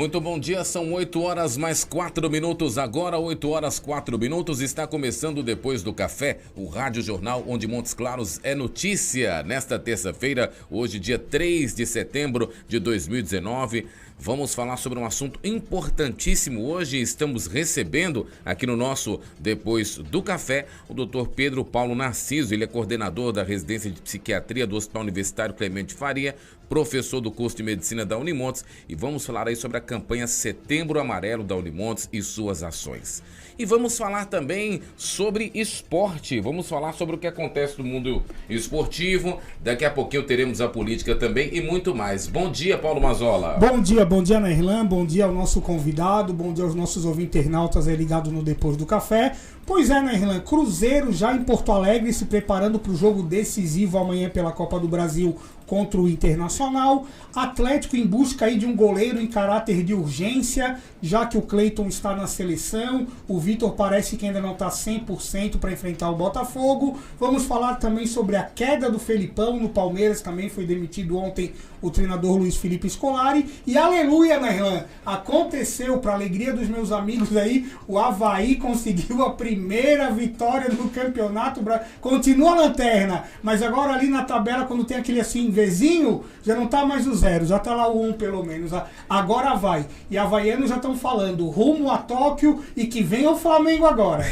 Muito bom dia, são 8 horas mais 4 minutos. Agora 8 horas 4 minutos, está começando Depois do Café, o Rádio Jornal onde Montes Claros é notícia. Nesta terça-feira, hoje dia 3 de setembro de 2019, vamos falar sobre um assunto importantíssimo. Hoje estamos recebendo aqui no nosso Depois do Café o Dr. Pedro Paulo Narciso. Ele é coordenador da residência de psiquiatria do Hospital Universitário Clemente Faria, professor do curso de medicina da Unimontes, e vamos falar aí sobre a campanha Setembro Amarelo da Unimontes e suas ações. E vamos falar também sobre esporte, vamos falar sobre o que acontece no mundo esportivo, daqui a pouquinho teremos a política também e muito mais. Bom dia, Paulo Mazola. Bom dia, Nairlan, bom dia ao nosso convidado, bom dia aos nossos ouvintes internautas aí ligados no Depois do Café. Pois é, Nairlan, Cruzeiro já em Porto Alegre se preparando para o jogo decisivo amanhã pela Copa do Brasil contra o Internacional. Atlético em busca aí de um goleiro em caráter de urgência, já que o Cleiton está na seleção, o Vitor parece que ainda não está 100% para enfrentar o Botafogo. Vamos falar também sobre a queda do Felipão no Palmeiras, também foi demitido ontem o treinador Luiz Felipe Scolari. E aleluia, Nairlan, aconteceu, para alegria dos meus amigos aí, o Avaí conseguiu a primeira vitória do campeonato, continua a lanterna, mas agora ali na tabela, quando tem aquele assim, vizinho, já não tá mais o 0, já tá lá o 1 pelo menos, agora vai, e havaianos já estão falando, rumo a Tóquio e que venha o Flamengo agora.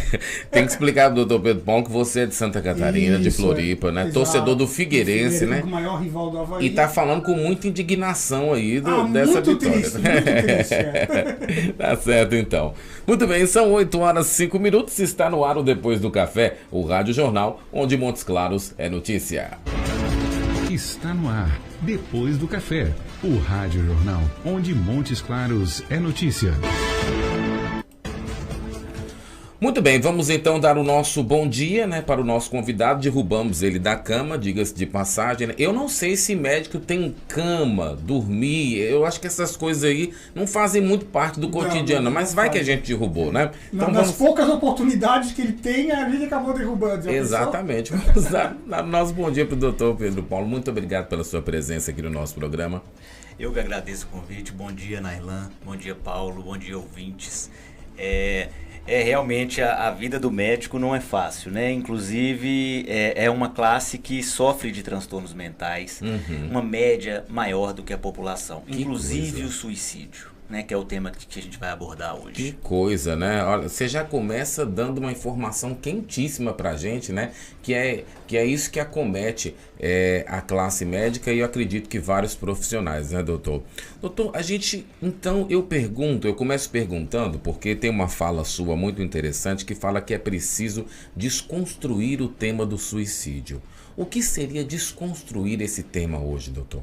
Tem que explicar pro doutor Pedro Paulo que você é de Santa Catarina, de Floripa, né? Exato. Torcedor do Figueirense, né? O maior rival do Avaí. E tá falando com muita indignação aí dessa muito vitória. Triste, muito triste. Tá certo, então. Muito bem, são 8 horas e 5 minutos, está no ar o Depois do Café, o Rádio Jornal, onde Montes Claros é notícia. Está no ar, Depois do Café, o Rádio Jornal, onde Montes Claros é notícia. Muito bem, vamos então dar o nosso bom dia, né, para o nosso convidado. Derrubamos ele da cama, diga-se de passagem, né? Eu não sei se médico tem cama, dormir, eu acho que essas coisas aí não fazem muito parte do cotidiano, mas vai que a gente derrubou, né? Então nas poucas oportunidades que ele tem, a gente acabou derrubando. Exatamente. Vamos dar o nosso bom dia para o doutor Pedro Paulo. Muito obrigado pela sua presença aqui no nosso programa. Eu que agradeço o convite. Bom dia, Nairlan. Bom dia, Paulo. Bom dia, ouvintes. Realmente a vida do médico não é fácil, né? Inclusive é uma classe que sofre de transtornos mentais, uma média maior do que a população, inclusive o suicídio, né? Que é o tema que a gente vai abordar hoje. Que coisa, né? Olha, você já começa dando uma informação quentíssima pra gente, né? Que é isso que acomete a classe médica e eu acredito que vários profissionais, né, doutor? Doutor, eu começo perguntando, porque tem uma fala sua muito interessante que fala que é preciso desconstruir o tema do suicídio. O que seria desconstruir esse tema hoje, doutor?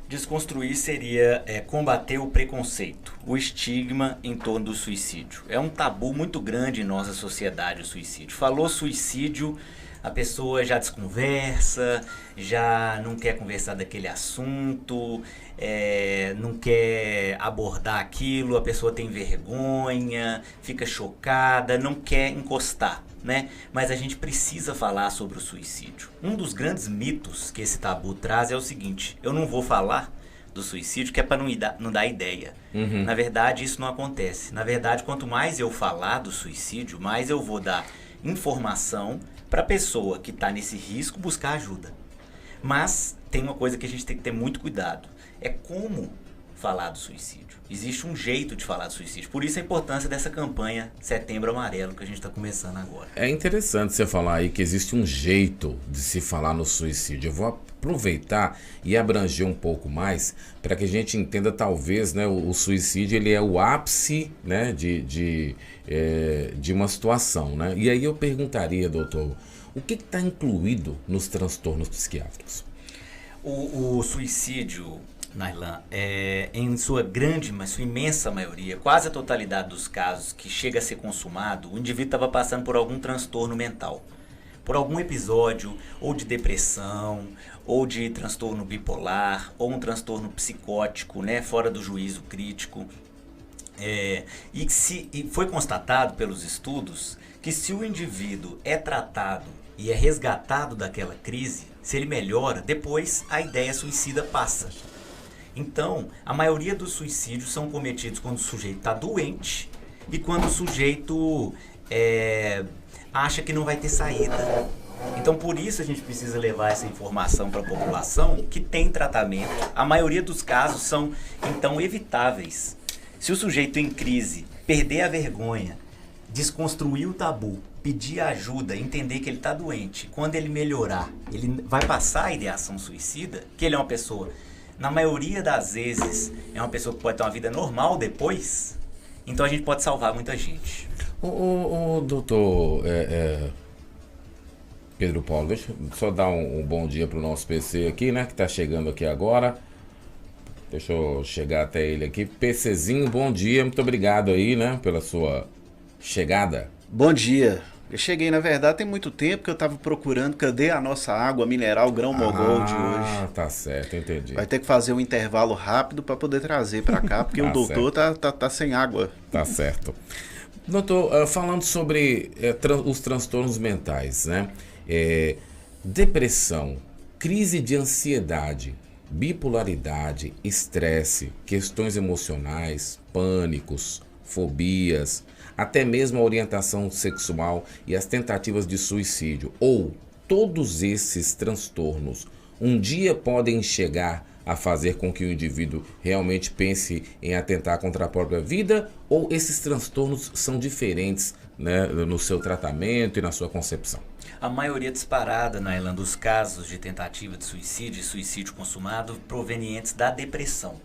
Desconstruir seria combater o preconceito, o estigma em torno do suicídio. É um tabu muito grande em nossa sociedade o suicídio. Falou suicídio, a pessoa já desconversa, já não quer conversar daquele assunto, não quer abordar aquilo, a pessoa tem vergonha, fica chocada, não quer encostar, né? Mas a gente precisa falar sobre o suicídio. Um dos grandes mitos que esse tabu traz é o seguinte: eu não vou falar do suicídio que é para não dar ideia. Na verdade, isso não acontece. Na verdade, quanto mais eu falar do suicídio, mais eu vou dar informação para a pessoa que está nesse risco buscar ajuda. Mas tem uma coisa que a gente tem que ter muito cuidado. É como falar do suicídio. Existe um jeito de falar do suicídio. Por isso a importância dessa campanha Setembro Amarelo que a gente está começando agora. É interessante você falar aí que existe um jeito de se falar no suicídio. Eu vou aproveitar e abranger um pouco mais para que a gente entenda, talvez, né, o suicídio ele é o ápice, né, de uma situação, né? E aí eu perguntaria, doutor, o que está incluído nos transtornos psiquiátricos? O suicídio, Nairlan, em sua imensa maioria, quase a totalidade dos casos que chega a ser consumado, o indivíduo estava passando por algum transtorno mental, por algum episódio ou de depressão, ou de transtorno bipolar, ou um transtorno psicótico, né, fora do juízo crítico. E foi constatado pelos estudos que se o indivíduo é tratado e é resgatado daquela crise, se ele melhora, depois a ideia suicida passa. Então, a maioria dos suicídios são cometidos quando o sujeito está doente e quando o sujeito acha que não vai ter saída. Então, por isso a gente precisa levar essa informação para a população que tem tratamento. A maioria dos casos são, então, evitáveis. Se o sujeito em crise perder a vergonha, desconstruir o tabu, pedir ajuda, entender que ele está doente, quando ele melhorar, ele vai passar a ideação suicida, que ele é uma pessoa, na maioria das vezes, é uma pessoa que pode ter uma vida normal depois, então a gente pode salvar muita gente. O doutor Pedro Paulo, deixa eu só dar um bom dia para o nosso PC aqui, né, que está chegando aqui agora. Deixa eu chegar até ele aqui. PCzinho, bom dia, muito obrigado aí, né, pela sua chegada. Bom dia. Eu cheguei, na verdade, tem muito tempo que eu estava procurando cadê a nossa água mineral Grão Mogol de hoje. Ah, tá certo, entendi. Vai ter que fazer um intervalo rápido para poder trazer para cá, porque o doutor tá sem água. Tá certo. Doutor, falando sobre os transtornos mentais, né? Depressão, crise de ansiedade, bipolaridade, estresse, questões emocionais, pânicos, fobias, até mesmo a orientação sexual e as tentativas de suicídio, ou todos esses transtornos, um dia podem chegar a fazer com que o indivíduo realmente pense em atentar contra a própria vida, ou esses transtornos são diferentes, né, no seu tratamento e na sua concepção? A maioria disparada, Nailan, dos casos de tentativa de suicídio e suicídio consumado provenientes da depressão.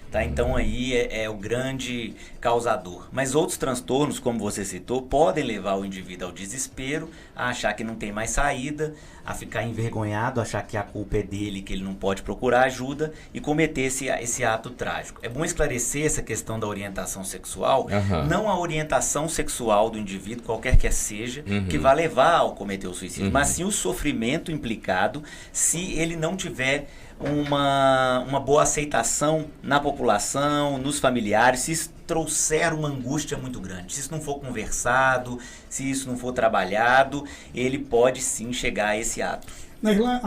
Tá? Então aí é o grande causador. Mas outros transtornos, como você citou, podem levar o indivíduo ao desespero, a achar que não tem mais saída, a ficar envergonhado, achar que a culpa é dele, que ele não pode procurar ajuda e cometer esse ato trágico. É bom esclarecer essa questão da orientação sexual, não a orientação sexual do indivíduo, qualquer que seja, que vai levar ao cometer o suicídio, mas sim o sofrimento implicado se ele não tiver uma boa aceitação na população, nos familiares, se isso trouxer uma angústia muito grande. Se isso não for conversado, se isso não for trabalhado, ele pode sim chegar a esse ato. Nailan,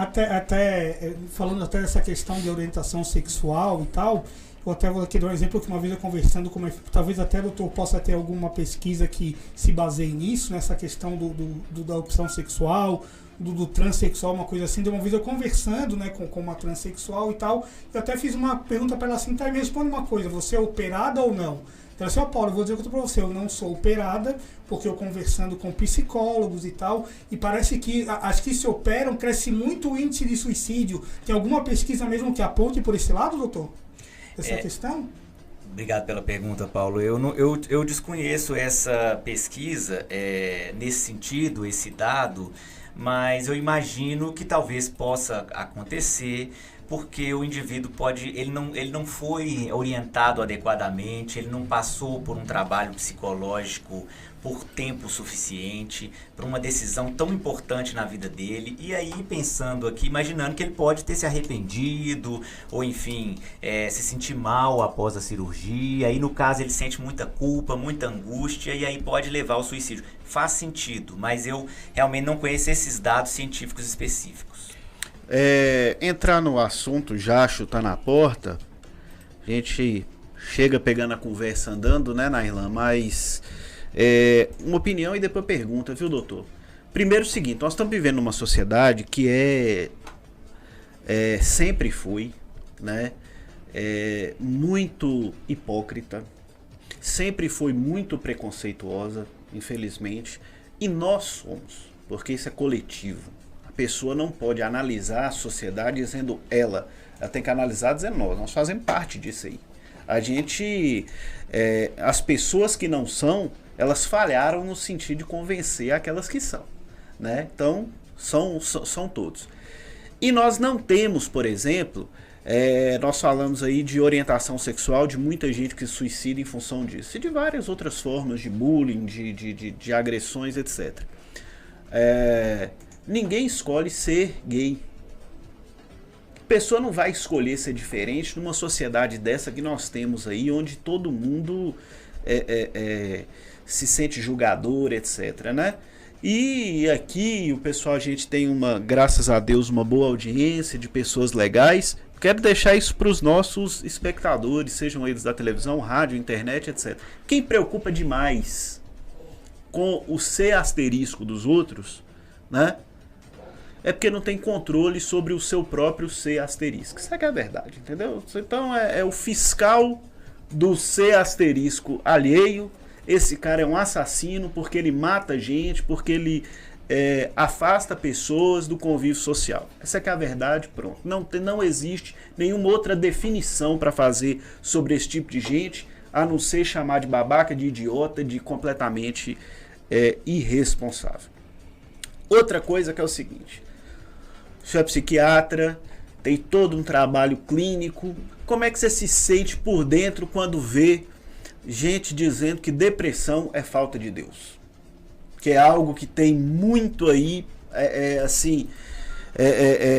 falando até dessa questão de orientação sexual e tal, eu até vou aqui dar um exemplo que uma vez eu conversando com talvez até o doutor possa ter alguma pesquisa que se baseie nisso, nessa questão da opção sexual, do transexual, uma coisa assim. De uma vez eu conversando, né, com uma transexual e tal, eu até fiz uma pergunta para ela assim, tá, me responde uma coisa, você é operada ou não? Então assim, Paulo, eu vou dizer o que eu tô pra você, eu não sou operada, porque eu conversando com psicólogos e tal, e parece que as que se operam cresce muito o índice de suicídio. Tem alguma pesquisa mesmo que aponte por esse lado, doutor? Essa questão? Obrigado pela pergunta, Paulo. Eu desconheço essa pesquisa nesse sentido, esse dado, mas eu imagino que talvez possa acontecer porque o indivíduo ele não foi orientado adequadamente, ele não passou por um trabalho psicológico por tempo suficiente para uma decisão tão importante na vida dele. E aí, pensando aqui, imaginando que ele pode ter se arrependido, ou enfim, se sentir mal após a cirurgia, aí no caso ele sente muita culpa, muita angústia, e aí pode levar ao suicídio. Faz sentido, mas eu realmente não conheço esses dados científicos específicos. Entrar no assunto, já chutar na porta, a gente chega pegando a conversa andando, né, Nailan? Mas uma opinião e depois pergunta, viu, doutor? Primeiro o seguinte, nós estamos vivendo numa sociedade que sempre foi, né, muito hipócrita, sempre foi muito preconceituosa, infelizmente, e nós somos, porque isso é coletivo. A pessoa não pode analisar a sociedade dizendo ela tem que analisar dizendo nós fazemos parte disso aí. A gente, as pessoas que não são, elas falharam no sentido de convencer aquelas que são, né? Então, são todos. E nós não temos, por exemplo, nós falamos aí de orientação sexual, de muita gente que se suicida em função disso, e de várias outras formas de bullying, de agressões, etc. Ninguém escolhe ser gay. A pessoa não vai escolher ser diferente numa sociedade dessa que nós temos aí, onde todo mundo se sente julgador, etc, né? E aqui o pessoal, a gente tem graças a Deus, uma boa audiência de pessoas legais, quero deixar isso para os nossos espectadores, sejam eles da televisão, rádio, internet, etc. Quem preocupa demais com o C asterisco dos outros, né? É porque não tem controle sobre o seu próprio C asterisco. Isso é que é a verdade, entendeu? Então é o fiscal do C asterisco alheio. Esse cara é um assassino porque ele mata gente, porque ele afasta pessoas do convívio social. Essa é que é a verdade, pronto. Não existe nenhuma outra definição para fazer sobre esse tipo de gente, a não ser chamar de babaca, de idiota, de completamente irresponsável. Outra coisa que é o seguinte: o senhor é psiquiatra, tem todo um trabalho clínico. Como é que você se sente por dentro quando vê gente dizendo que depressão é falta de Deus? Que é algo que tem muito aí,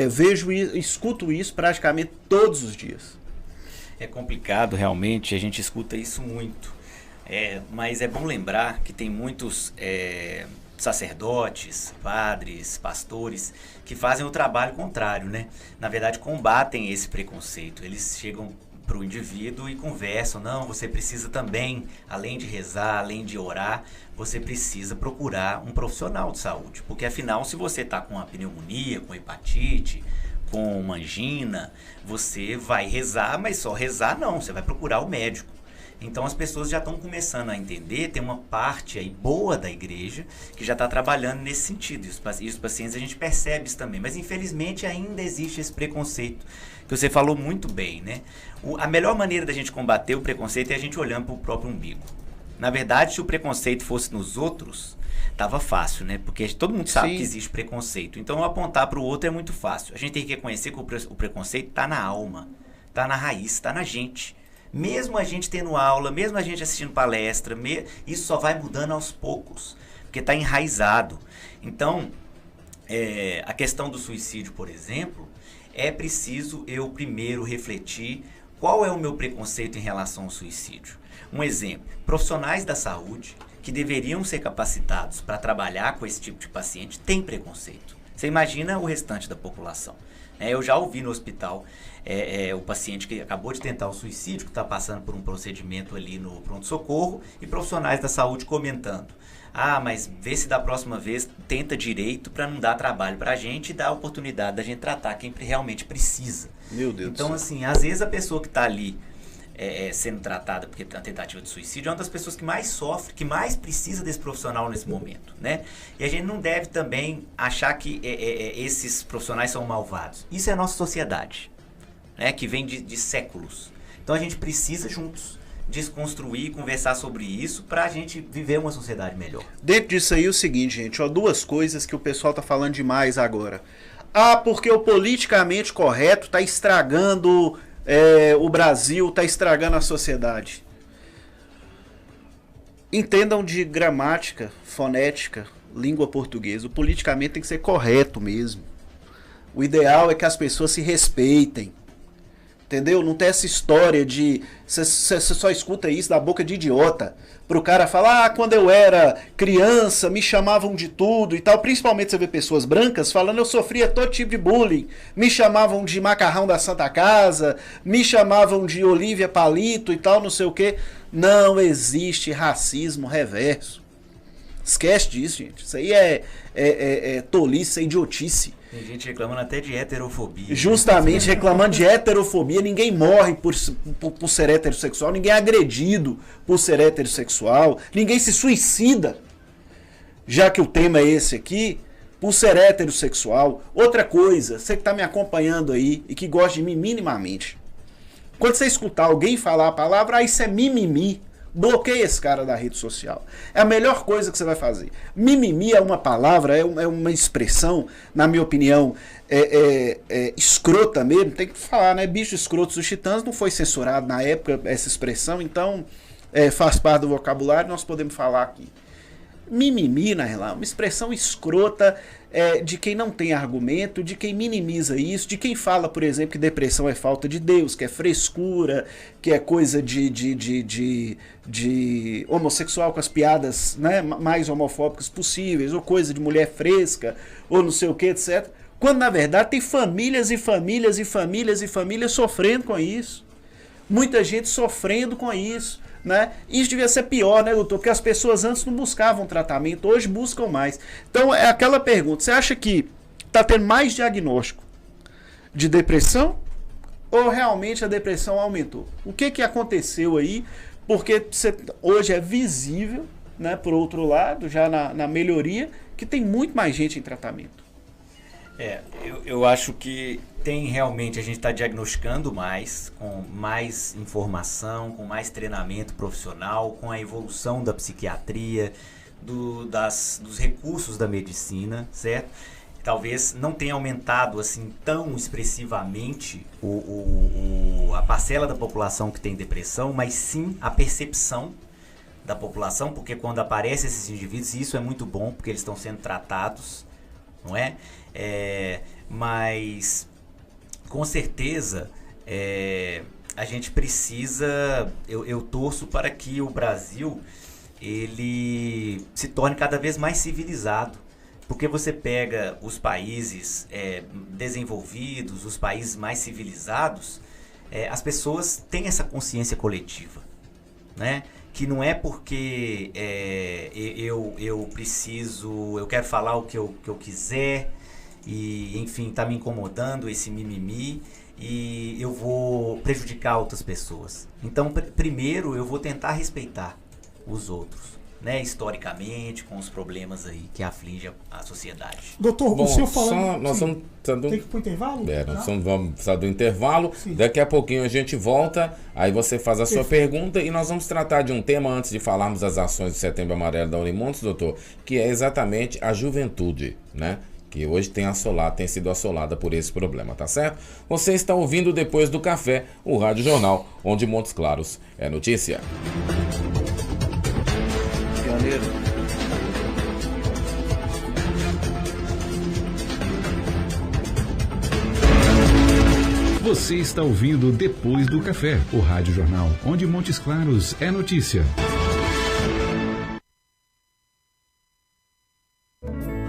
vejo e escuto isso praticamente todos os dias. É complicado, realmente, a gente escuta isso muito. Mas é bom lembrar que tem muitos sacerdotes, padres, pastores, que fazem o trabalho contrário, né? Na verdade, combatem esse preconceito. Eles chegam para o indivíduo e conversam. Não, você precisa também, além de rezar, além de orar, você precisa procurar um profissional de saúde. Porque afinal, se você está com uma pneumonia, com hepatite, com uma angina, você vai rezar, mas só rezar não, você vai procurar o médico. Então as pessoas já estão começando a entender, tem uma parte aí boa da igreja que já está trabalhando nesse sentido. E os pacientes a gente percebe isso também, mas infelizmente ainda existe esse preconceito, que você falou muito bem, né? A melhor maneira da gente combater o preconceito é a gente olhando para o próprio umbigo. Na verdade, se o preconceito fosse nos outros, tava fácil, né? Porque todo mundo sabe Sim. que existe preconceito. Então apontar para o outro é muito fácil. A gente tem que reconhecer que o preconceito está na alma, está na raiz, está na gente. Mesmo a gente tendo aula, mesmo a gente assistindo palestra, isso só vai mudando aos poucos, porque está enraizado. Então, a questão do suicídio, por exemplo, é preciso eu primeiro refletir qual é o meu preconceito em relação ao suicídio. Um exemplo, profissionais da saúde que deveriam ser capacitados para trabalhar com esse tipo de paciente têm preconceito. Você imagina o restante da população. Eu já ouvi no hospital o paciente que acabou de tentar o suicídio, que está passando por um procedimento ali no pronto-socorro, e profissionais da saúde comentando: mas vê se da próxima vez tenta direito para não dar trabalho para a gente e dar a oportunidade da gente tratar quem realmente precisa. Meu Deus então, do céu. assim, às vezes a pessoa que está ali sendo tratada porque tem uma tentativa de suicídio é uma das pessoas que mais sofre, que mais precisa desse profissional nesse momento, né? E a gente não deve também achar que esses profissionais são malvados. Isso é a nossa sociedade, né? Que vem de séculos. Então a gente precisa juntos desconstruir, conversar sobre isso para a gente viver uma sociedade melhor. Dentro disso aí é o seguinte, gente, duas coisas que o pessoal tá falando demais agora. Porque o politicamente correto tá estragando o Brasil, está estragando a sociedade. Entendam de gramática, fonética, língua portuguesa. O politicamente tem que ser correto mesmo. O ideal é que as pessoas se respeitem. Entendeu? Não tem essa história de... Você só escuta isso da boca de idiota. Pro cara falar, quando eu era criança, me chamavam de tudo e tal. Principalmente você vê pessoas brancas falando, eu sofria todo tipo de bullying. Me chamavam de macarrão da Santa Casa, me chamavam de Olívia Palito e tal, não sei o quê. Não existe racismo reverso. Esquece disso, gente. Isso aí é tolice, é idiotice. Tem gente reclamando até de heterofobia. Justamente, reclamando de heterofobia. Ninguém morre por ser heterossexual, ninguém é agredido por ser heterossexual, ninguém se suicida, já que o tema é esse aqui, por ser heterossexual. Outra coisa, você que está me acompanhando aí e que gosta de mim minimamente, quando você escutar alguém falar a palavra, isso é mimimi, bloqueia esse cara da rede social. É a melhor coisa que você vai fazer. Mimimi é uma palavra, é uma expressão, na minha opinião, escrota mesmo. Tem que falar, né? Bicho escroto dos Titãs não foi censurado na época essa expressão, então faz parte do vocabulário, nós podemos falar aqui. Mimimi, na real, uma expressão escrota de quem não tem argumento, de quem minimiza isso, de quem fala, por exemplo, que depressão é falta de Deus, que é frescura, que é coisa de homossexual com as piadas, né, mais homofóbicas possíveis, ou coisa de mulher fresca, ou não sei o que, etc. Quando na verdade tem famílias e famílias e famílias e famílias sofrendo com isso. Muita gente sofrendo com isso, né? Isso devia ser pior, né, doutor? Porque as pessoas antes não buscavam tratamento, hoje buscam mais. Então é aquela pergunta, você acha que está tendo mais diagnóstico de depressão ou realmente a depressão aumentou? O que aconteceu aí? Porque hoje é visível, né, por outro lado, já na melhoria, que tem muito mais gente em tratamento. Eu acho que tem realmente, a gente está diagnosticando mais, com mais informação, com mais treinamento profissional, com a evolução da psiquiatria, dos recursos da medicina, certo? Talvez não tenha aumentado assim tão expressivamente a parcela da população que tem depressão, mas sim a percepção da população, porque quando aparecem esses indivíduos, isso é muito bom, porque eles estão sendo tratados, não é? Mas com certeza a gente precisa, eu torço para que o Brasil ele se torne cada vez mais civilizado, porque você pega os países desenvolvidos, os países mais civilizados, as pessoas têm essa consciência coletiva, né? Que não é porque eu quero falar o que eu quiser e, enfim, está me incomodando esse mimimi e eu vou prejudicar outras pessoas. Então, primeiro eu vou tentar respeitar os outros, né, historicamente, com os problemas aí que afligem a sociedade. Doutor, o senhor falando... Nós vamos tem que ir pro intervalo? Nós vamos precisar do intervalo. Sim. Daqui a pouquinho a gente volta, aí você faz a sua pergunta e nós vamos tratar de um tema antes de falarmos das ações do Setembro Amarelo da Unimontes, doutor, que é exatamente a juventude, né? Que hoje tem sido assolada por esse problema, tá certo? Você está ouvindo Depois do Café, o Rádio Jornal, onde Montes Claros é notícia. Pioneiro. Você está ouvindo Depois do Café, o Rádio Jornal, onde Montes Claros é notícia.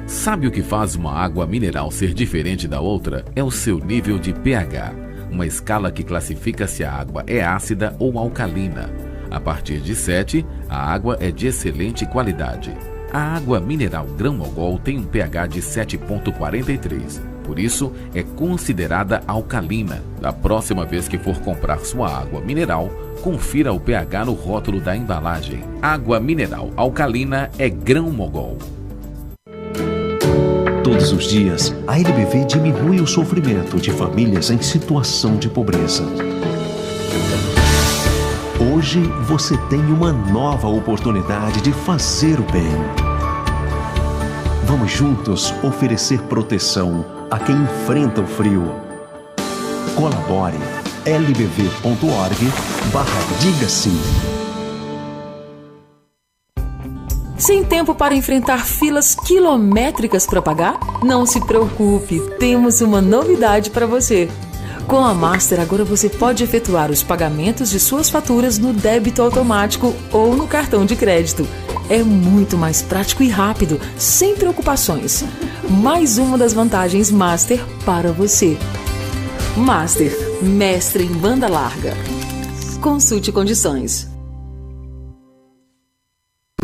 Sabe o que faz uma água mineral ser diferente da outra? É o seu nível de pH, uma escala que classifica se a água é ácida ou alcalina. A partir de 7, a água é de excelente qualidade. A água mineral Grão-Mogol tem um pH de 7,43, por isso é considerada alcalina. Da próxima vez que for comprar sua água mineral, confira o pH no rótulo da embalagem. Água mineral alcalina é Grão-Mogol. Todos os dias, a LBV diminui o sofrimento de famílias em situação de pobreza. Hoje você tem uma nova oportunidade de fazer o bem. Vamos juntos oferecer proteção a quem enfrenta o frio. Colabore lbv.org/diga sim. Sem tempo para enfrentar filas quilométricas para pagar? Não se preocupe, temos uma novidade para você. Com a Master, agora você pode efetuar os pagamentos de suas faturas no débito automático ou no cartão de crédito. É muito mais prático e rápido, sem preocupações. Mais uma das vantagens Master para você. Master, mestre em banda larga. Consulte condições.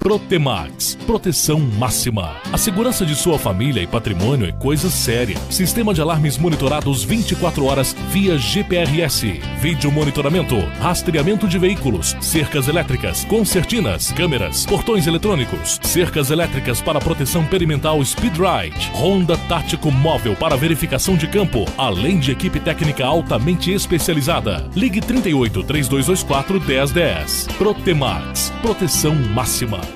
Protemax, proteção máxima. A segurança de sua família e patrimônio é coisa séria. Sistema de alarmes monitorados 24 horas via GPRS. Vídeo monitoramento, rastreamento de veículos, cercas elétricas, concertinas, câmeras, portões eletrônicos, cercas elétricas para proteção perimetral Speed Ride, ronda tático móvel para verificação de campo, além de equipe técnica altamente especializada. Ligue 38 3224 1010. Protemax, proteção máxima.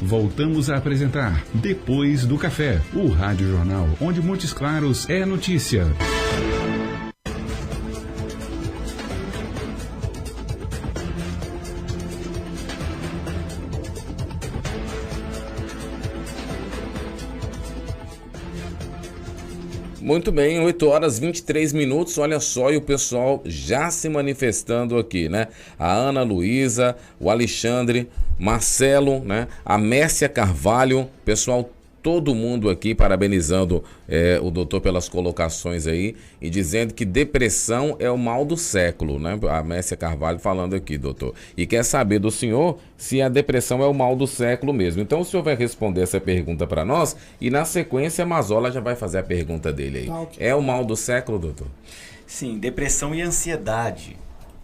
Voltamos a apresentar Depois do Café, o Rádio Jornal, onde Montes Claros é notícia. Muito bem, 8 horas 23 minutos, olha só, e o pessoal já se manifestando aqui, né? A Ana Luísa, o Alexandre, Marcelo, né? A Mércia Carvalho, pessoal todo mundo aqui parabenizando o doutor pelas colocações aí e dizendo que depressão é o mal do século, né? A Mércia Carvalho falando aqui, doutor. E quer saber do senhor se a depressão é o mal do século mesmo. Então o senhor vai responder essa pergunta para nós e na sequência a Mazola já vai fazer a pergunta dele aí. É o mal do século, doutor? Sim, depressão e ansiedade,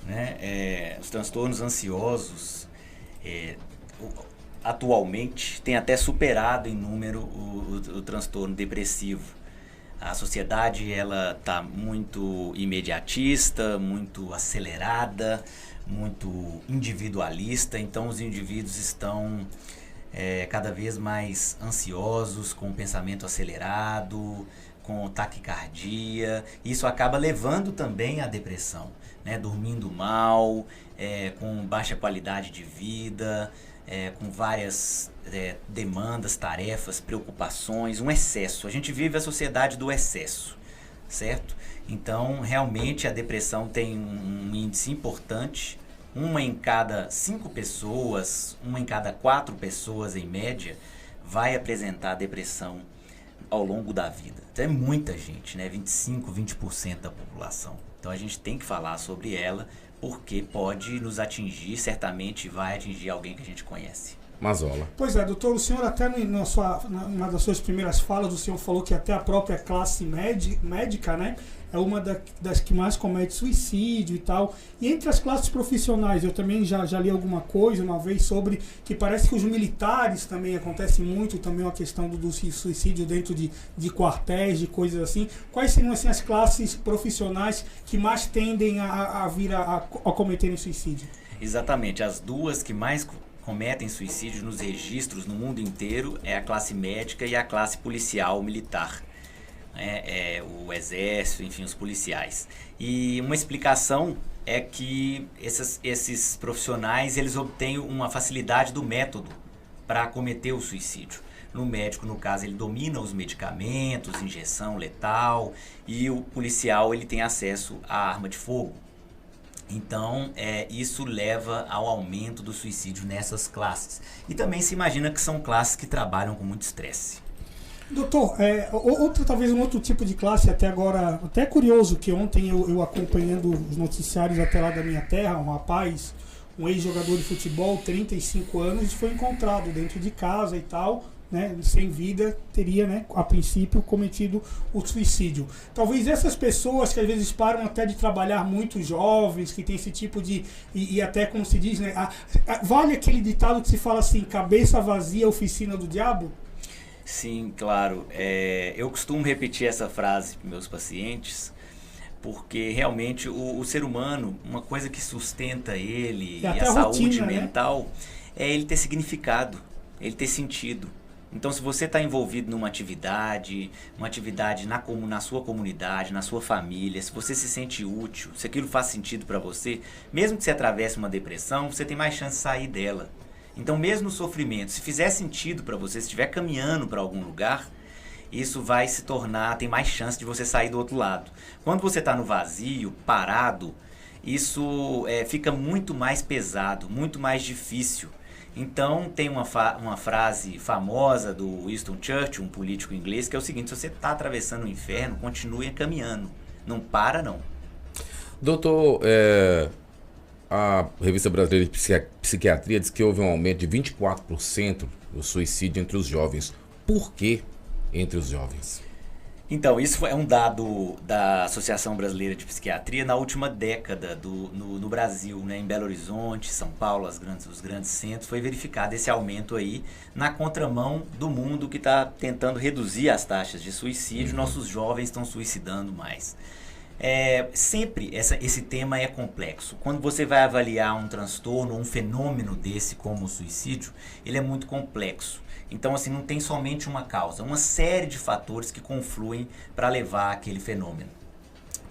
né? Os transtornos ansiosos atualmente tem até superado em número o transtorno depressivo. A sociedade ela está muito imediatista, muito acelerada, muito individualista, então os indivíduos estão cada vez mais ansiosos, com o pensamento acelerado, com taquicardia. Isso acaba levando também à depressão, né? Dormindo mal, com baixa qualidade de vida, com várias demandas, tarefas, preocupações, um excesso. A gente vive a sociedade do excesso, certo? Então, realmente, a depressão tem um índice importante. 1 em cada 5 pessoas, 1 em cada 4 pessoas, em média, vai apresentar depressão ao longo da vida. Então, é muita gente, né? 25, 20% da população. Então, a gente tem que falar sobre ela, porque pode nos atingir, certamente vai atingir alguém que a gente conhece. Mazola. Pois é, doutor, o senhor até numa das suas primeiras falas, o senhor falou que até a própria classe médica, né, é uma das que mais comete suicídio e tal. E entre as classes profissionais, eu também já li alguma coisa uma vez sobre que parece que os militares também acontece muito, também uma questão do suicídio dentro de quartéis, de coisas assim. Quais seriam assim, as classes profissionais que mais tendem a vir a cometerem suicídio? Exatamente, as duas que mais cometem suicídio nos registros no mundo inteiro é a classe médica e a classe policial militar. O exército, enfim, os policiais. E uma explicação é que esses profissionais eles obtêm uma facilidade do método para cometer o suicídio. No médico, no caso, ele domina os medicamentos, injeção letal, e o policial ele tem acesso à arma de fogo. Então, isso leva ao aumento do suicídio nessas classes. E também se imagina que são classes que trabalham com muito estresse. Doutor, talvez um outro tipo de classe, até agora, até curioso, que ontem eu acompanhando os noticiários até lá da minha terra, um rapaz, um ex-jogador de futebol, 35 anos, foi encontrado dentro de casa e tal, né, sem vida, teria, né, a princípio, cometido o suicídio. Talvez essas pessoas que às vezes param até de trabalhar, muito jovens, que tem esse tipo de... E até, como se diz, né, vale aquele ditado que se fala assim, cabeça vazia, oficina do diabo? Sim, claro. Eu costumo repetir essa frase para meus pacientes, porque realmente o ser humano, uma coisa que sustenta ele e a saúde mental, né? É ele ter significado, ele ter sentido. Então, se você está envolvido numa atividade na sua comunidade, na sua família, se você se sente útil, se aquilo faz sentido para você, mesmo que você atravesse uma depressão, você tem mais chance de sair dela. Então, mesmo no sofrimento, se fizer sentido para você, se estiver caminhando para algum lugar, isso vai se tornar, tem mais chance de você sair do outro lado. Quando você está no vazio, parado, isso fica muito mais pesado, muito mais difícil. Então, tem uma frase famosa do Winston Churchill, um político inglês, que é o seguinte: se você está atravessando o inferno, continue caminhando, não para não. Doutor, a Revista Brasileira de Psiquiatria diz que houve um aumento de 24% do suicídio entre os jovens. Por que entre os jovens? Então, isso é um dado da Associação Brasileira de Psiquiatria na última década no Brasil, né? Em Belo Horizonte, São Paulo, os grandes centros, foi verificado esse aumento aí na contramão do mundo que está tentando reduzir as taxas de suicídio. Nossos jovens estão suicidando mais. Sempre esse tema é complexo. Quando você vai avaliar um transtorno, um fenômeno desse como o suicídio, ele é muito complexo. Então, assim, não tem somente uma causa, uma série de fatores que confluem para levar aquele fenômeno.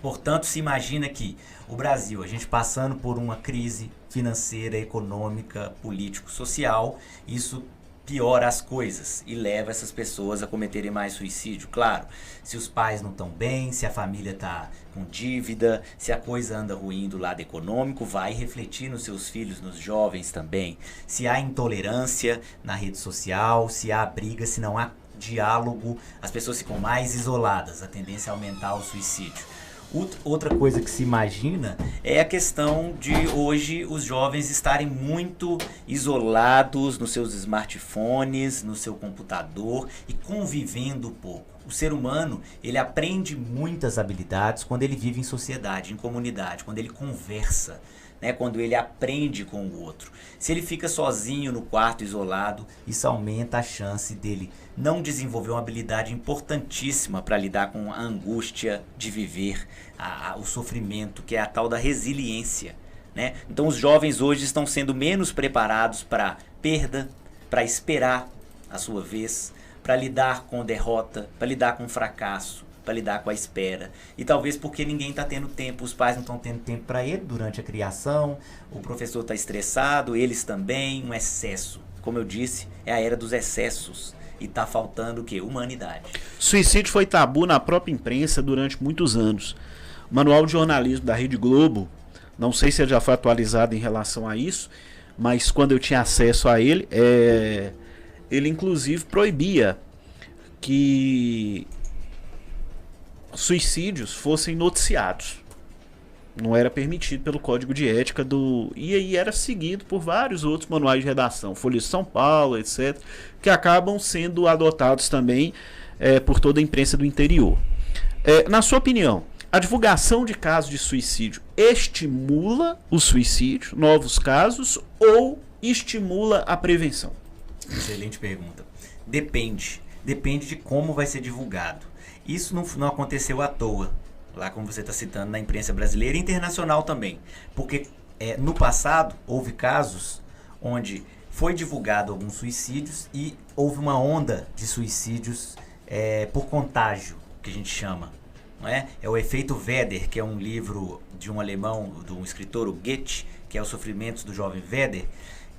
Portanto, se imagina que o Brasil, a gente passando por uma crise financeira, econômica, político-social, isso piora as coisas e leva essas pessoas a cometerem mais suicídio. Claro, se os pais não estão bem, se a família está com dívida, se a coisa anda ruim do lado econômico, vai refletir nos seus filhos, nos jovens também. Se há intolerância na rede social, se há briga, se não há diálogo, as pessoas ficam mais isoladas, a tendência é aumentar o suicídio. Outra coisa que se imagina é a questão de hoje os jovens estarem muito isolados nos seus smartphones, no seu computador e convivendo pouco. O ser humano, ele aprende muitas habilidades quando ele vive em sociedade, em comunidade, quando ele conversa, né, quando ele aprende com o outro. Se ele fica sozinho no quarto, isolado, isso aumenta a chance dele não desenvolver uma habilidade importantíssima para lidar com a angústia de viver, o sofrimento, que é a tal da resiliência, né? Então os jovens hoje estão sendo menos preparados para perda, para esperar a sua vez, para lidar com derrota, para lidar com fracasso, para lidar com a espera. E talvez porque ninguém está tendo tempo, os pais não estão tendo tempo para ele durante a criação, o professor está estressado, eles também, um excesso. Como eu disse, é a era dos excessos e está faltando o quê? Humanidade. Suicídio foi tabu na própria imprensa durante muitos anos. O Manual de Jornalismo da Rede Globo, não sei se ele já foi atualizado em relação a isso, mas quando eu tinha acesso a ele, ele inclusive proibia que suicídios fossem noticiados. Não era permitido pelo Código de Ética e aí era seguido por vários outros manuais de redação, Folha de São Paulo, etc., que acabam sendo adotados também por toda a imprensa do interior. Na sua opinião, a divulgação de casos de suicídio estimula o suicídio, novos casos, ou estimula a prevenção? Excelente pergunta. Depende de como vai ser divulgado. Isso não aconteceu à toa, lá como você está citando, na imprensa brasileira e internacional também. Porque no passado houve casos onde foi divulgado alguns suicídios e houve uma onda de suicídios por contágio, que a gente chama. Não é? É o efeito Werder, que é um livro de um alemão, de um escritor, o Goethe, que é Os Sofrimentos do Jovem Werder,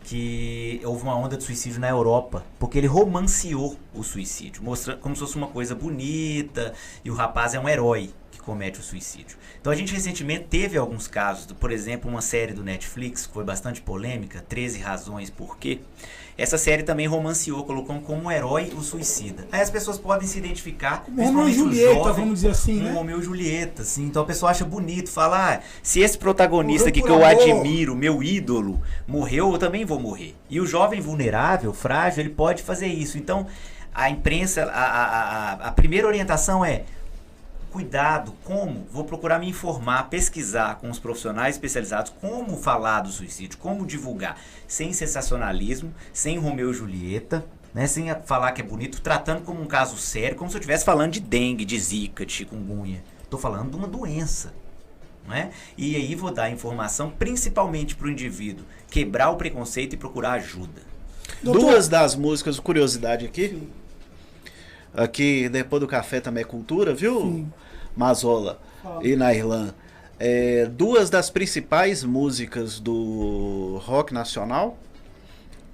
que houve uma onda de suicídio na Europa, porque ele romanceou o suicídio, mostrando como se fosse uma coisa bonita, e o rapaz é um herói que comete o suicídio. Então a gente recentemente teve alguns casos, por exemplo, uma série do Netflix, que foi bastante polêmica, 13 Razões Por Quê. Essa série também romanceou, colocou como um herói o suicida. Aí as pessoas podem se identificar, Romeu e Julieta, vamos dizer assim, né? Romeu e Julieta, assim. Então a pessoa acha bonito, fala, se esse protagonista aqui que eu admiro, meu ídolo, morreu, eu também vou morrer. E o jovem vulnerável, frágil, ele pode fazer isso. Então a imprensa, a primeira orientação é: cuidado, como? Vou procurar me informar, pesquisar com os profissionais especializados como falar do suicídio, como divulgar, sem sensacionalismo, sem Romeu e Julieta, né, sem falar que é bonito, tratando como um caso sério, como se eu estivesse falando de dengue, de zika, de chikungunya. Estou falando de uma doença. Não é? E aí vou dar informação principalmente para o indivíduo quebrar o preconceito e procurar ajuda. Duas das músicas, curiosidade aqui. Aqui, depois do café também é cultura, viu? Sim. Mazola e Nairlan. Duas das principais músicas do rock nacional,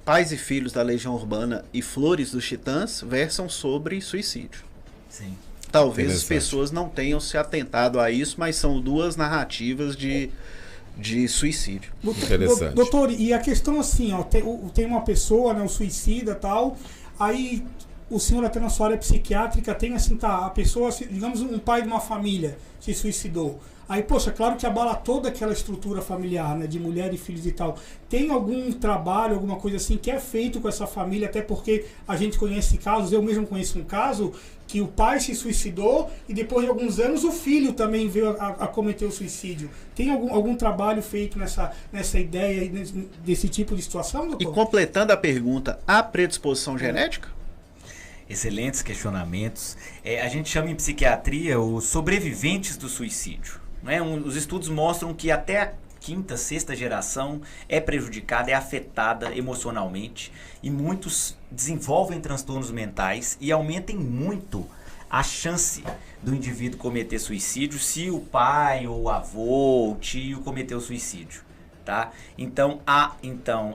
Pais e Filhos da Legião Urbana e Flores dos Titãs, versam sobre suicídio. Sim. Talvez as pessoas não tenham se atentado a isso, mas são duas narrativas de suicídio. Interessante. Doutor, e a questão assim, ó, tem uma pessoa, né, um suicida e tal, aí o senhor até na sua área psiquiátrica tem assim, a pessoa, digamos, um pai de uma família se suicidou. Aí, poxa, claro que abala toda aquela estrutura familiar, né, de mulher e filhos e tal. Tem algum trabalho, alguma coisa assim que é feito com essa família, até porque a gente conhece casos, eu mesmo conheço um caso que o pai se suicidou e depois de alguns anos o filho também veio a cometer o suicídio. Tem algum trabalho feito nessa ideia, desse tipo de situação, doutor? E completando a pergunta, há predisposição genética? Excelentes questionamentos. A gente chama em psiquiatria os sobreviventes do suicídio. Né? Os estudos mostram que até a quinta, sexta geração é prejudicada, é afetada emocionalmente e muitos desenvolvem transtornos mentais e aumentem muito a chance do indivíduo cometer suicídio se o pai ou o avô ou o tio cometeu suicídio. Tá? Então há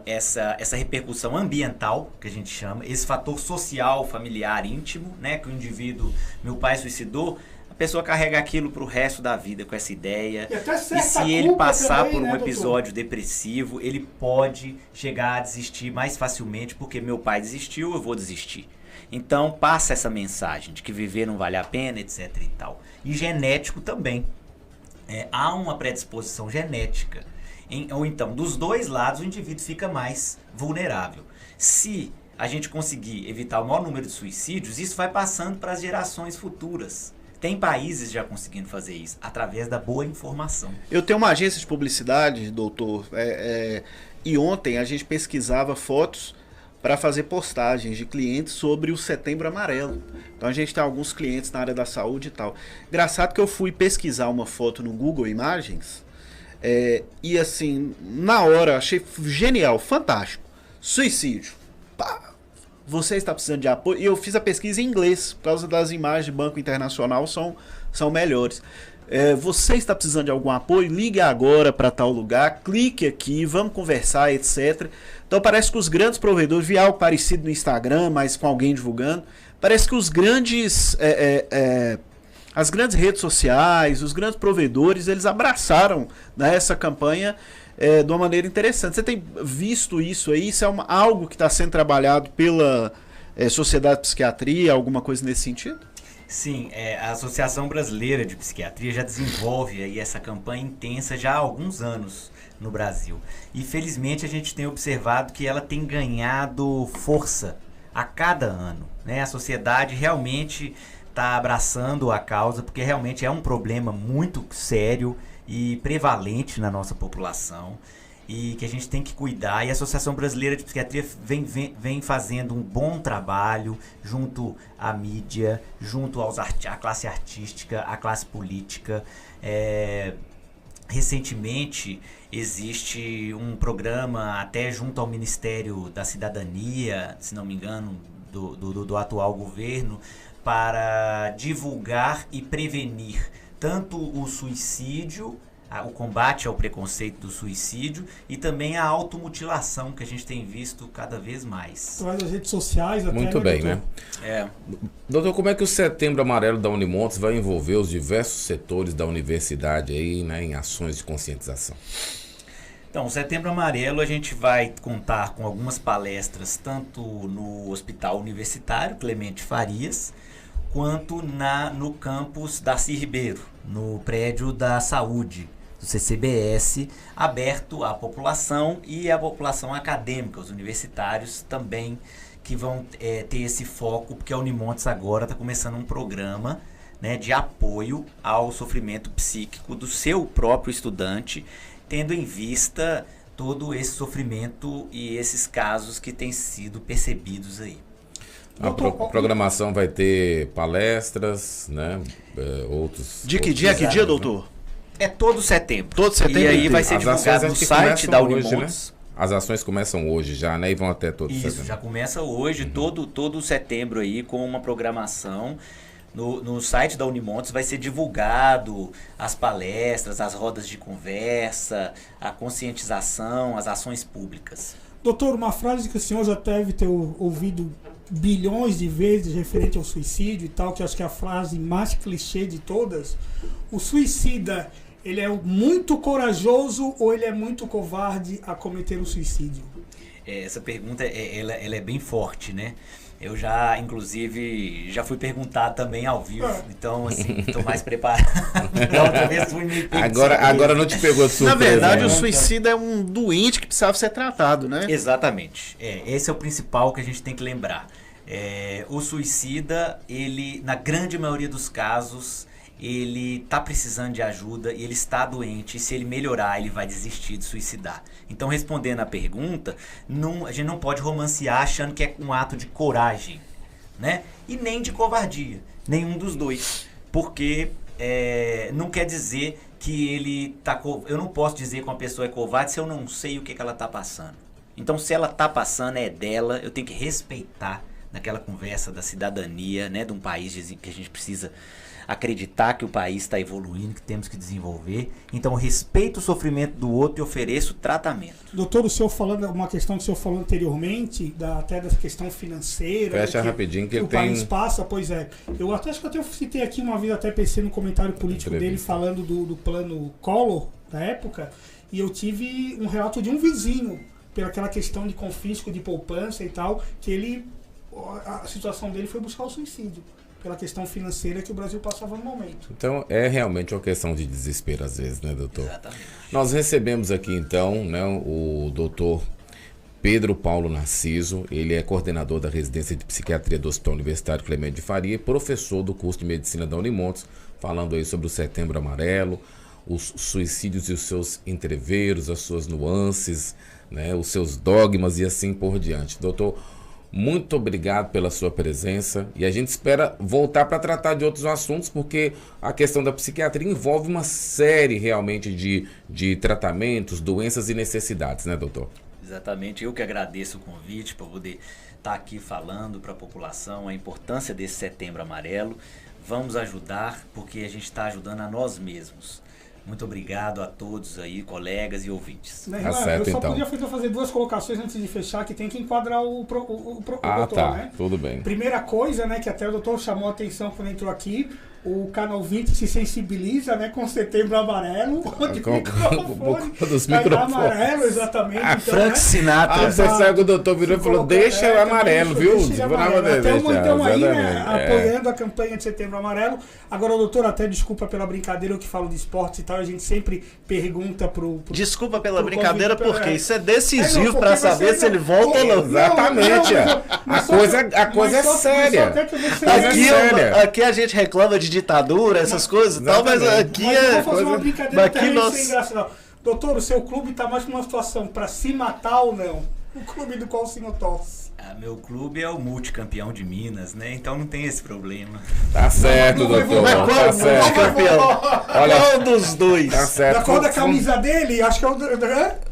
essa repercussão ambiental, que a gente chama, esse fator social, familiar, íntimo, né? Que o indivíduo, meu pai suicidou, a pessoa carrega aquilo pro resto da vida com essa ideia. E se ele passar por um episódio depressivo, ele pode chegar a desistir mais facilmente, porque meu pai desistiu, eu vou desistir. Então passa essa mensagem de que viver não vale a pena, etc e tal. E genético também. Há uma predisposição genética. Ou então, dos dois lados, o indivíduo fica mais vulnerável. Se a gente conseguir evitar o maior número de suicídios, isso vai passando para as gerações futuras. Tem países já conseguindo fazer isso, através da boa informação. Eu tenho uma agência de publicidade, doutor, e ontem a gente pesquisava fotos para fazer postagens de clientes sobre o Setembro Amarelo. Então a gente tem alguns clientes na área da saúde e tal. Engraçado que eu fui pesquisar uma foto no Google Imagens, e assim, na hora, achei genial, fantástico. Suicídio. Pá. Você está precisando de apoio? E eu fiz a pesquisa em inglês, por causa das imagens de Banco Internacional são melhores. Você está precisando de algum apoio? Ligue agora para tal lugar, clique aqui, vamos conversar, etc. Então parece que os grandes provedores, vi algo parecido no Instagram, mas com alguém divulgando, parece que os grandes, as grandes redes sociais, os grandes provedores, eles abraçaram, né, essa campanha de uma maneira interessante. Você tem visto isso aí? Isso é algo que está sendo trabalhado pela Sociedade de Psiquiatria, alguma coisa nesse sentido? Sim, a Associação Brasileira de Psiquiatria já desenvolve aí essa campanha intensa já há alguns anos no Brasil. E felizmente a gente tem observado que ela tem ganhado força a cada ano, né? A sociedade realmente está abraçando a causa, porque realmente é um problema muito sério e prevalente na nossa população e que a gente tem que cuidar. E a Associação Brasileira de Psiquiatria vem fazendo um bom trabalho junto à mídia, junto à classe artística, à classe política. Recentemente existe um programa até junto ao Ministério da Cidadania, se não me engano, do atual governo, para divulgar e prevenir tanto o suicídio, o combate ao preconceito do suicídio e também a automutilação, que a gente tem visto cada vez mais. Através das redes sociais até. Muito bem, né? Doutor, como é que o Setembro Amarelo da Unimontes vai envolver os diversos setores da universidade aí, né, em ações de conscientização? Então, o Setembro Amarelo a gente vai contar com algumas palestras tanto no Hospital Universitário Clemente Farias, quanto no campus Darcy Ribeiro, no prédio da saúde, do CCBS, aberto à população e à população acadêmica, os universitários também, que vão ter esse foco, porque a Unimontes agora está começando um programa, né, de apoio ao sofrimento psíquico do seu próprio estudante, tendo em vista todo esse sofrimento e esses casos que têm sido percebidos aí. A programação vai ter palestras, né? Outros. De que dia, doutor? É todo setembro. Todo setembro. E aí vai ser divulgado no site da Unimontes. Né? As ações começam hoje já, né? E vão até todo setembro. Isso, já começa hoje, todo setembro aí, com uma programação. No site da Unimontes vai ser divulgado as palestras, as rodas de conversa, a conscientização, as ações públicas. Doutor, uma frase que o senhor já deve ter ouvido bilhões de vezes referente ao suicídio e tal, que acho que é a frase mais clichê de todas. O suicida, ele é muito corajoso ou ele é muito covarde a cometer o suicídio? Essa pergunta ela é bem forte, né? Eu já, inclusive, já fui perguntado também ao vivo, então, assim, estou mais preparado. Outra vez fui me agora não te pegou de surpresa. Na verdade, o suicida é um doente que precisava ser tratado, né? Exatamente. Esse é o principal que a gente tem que lembrar. O suicida, ele, na grande maioria dos casos, ele está precisando de ajuda e ele está doente. E se ele melhorar, ele vai desistir de suicidar. Então, respondendo à pergunta, a gente não pode romancear achando que é um ato de coragem, né? E nem de covardia. Nenhum dos dois. Porque não quer dizer que ele está... Eu não posso dizer que uma pessoa é covarde se eu não sei o que ela está passando. Então, se ela está passando, é dela. Eu tenho que respeitar naquela conversa da cidadania, né, de um país que a gente precisa acreditar que o país está evoluindo, que temos que desenvolver. Então, respeito o sofrimento do outro e ofereço tratamento. Doutor, o senhor falando, uma questão que o senhor falou anteriormente, até dessa questão financeira. Fecha rapidinho que ele o tem... país passa, pois é. Eu acho que eu citei aqui uma vez, até pensei no comentário político dele, falando do plano Collor, da época, e eu tive um relato de um vizinho, pelaquela questão de confisco de poupança e tal, que ele a situação dele foi buscar o suicídio, pela questão financeira que o Brasil passava no momento. Então, é realmente uma questão de desespero às vezes, né, doutor? Exatamente. Nós recebemos aqui, então, né, o doutor Pedro Paulo Narciso. Ele é coordenador da residência de psiquiatria do Hospital Universitário Clemente de Faria e professor do curso de medicina da Unimontes, falando aí sobre o Setembro Amarelo, os suicídios e os seus entreveros, as suas nuances, né, os seus dogmas e assim por diante. Doutor, muito obrigado pela sua presença e a gente espera voltar para tratar de outros assuntos, porque a questão da psiquiatria envolve uma série realmente de tratamentos, doenças e necessidades, né, doutor? Exatamente, eu que agradeço o convite para poder estar aqui falando para a população a importância desse Setembro Amarelo. Vamos ajudar, porque a gente está ajudando a nós mesmos. Muito obrigado a todos aí, colegas e ouvintes. Tá certo, eu só então. podia fazer 2 colocações antes de fechar, que tem que enquadrar o doutor, tá, né? Tudo bem. Primeira coisa, né, que até o doutor chamou a atenção quando entrou aqui, o canal 20 se sensibiliza, né, com o Setembro Amarelo, dos microfones. Amarelo, exatamente. Então, Frank Sinatra. Você sabe que o doutor virou e falou, deixa o amarelo, viu? Deixa ele amarelo. Até então aí, né, apoiando a campanha de Setembro Amarelo. Agora, doutor, até desculpa pela brincadeira, eu que falo de esportes e tal, a gente sempre pergunta pro Desculpa pela brincadeira, convite, porque é. isso é decisivo Não, para porque saber você se ele volta ou não. Exatamente. A coisa é séria. Aqui a gente reclama de ditadura, essas coisas e tal, mas aqui mas eu é. vou fazer uma brincadeira Aqui nós... sem graça, não. Doutor, o seu clube está mais numa situação para se matar ou não? O clube do qual o senhor torce? Meu clube é o multicampeão de Minas, né? Então não tem esse problema. Tá certo, doutor. Tá certo. Multicampeão? Qual dos dois? Tá certo. Da cor da camisa dele? Acho que é o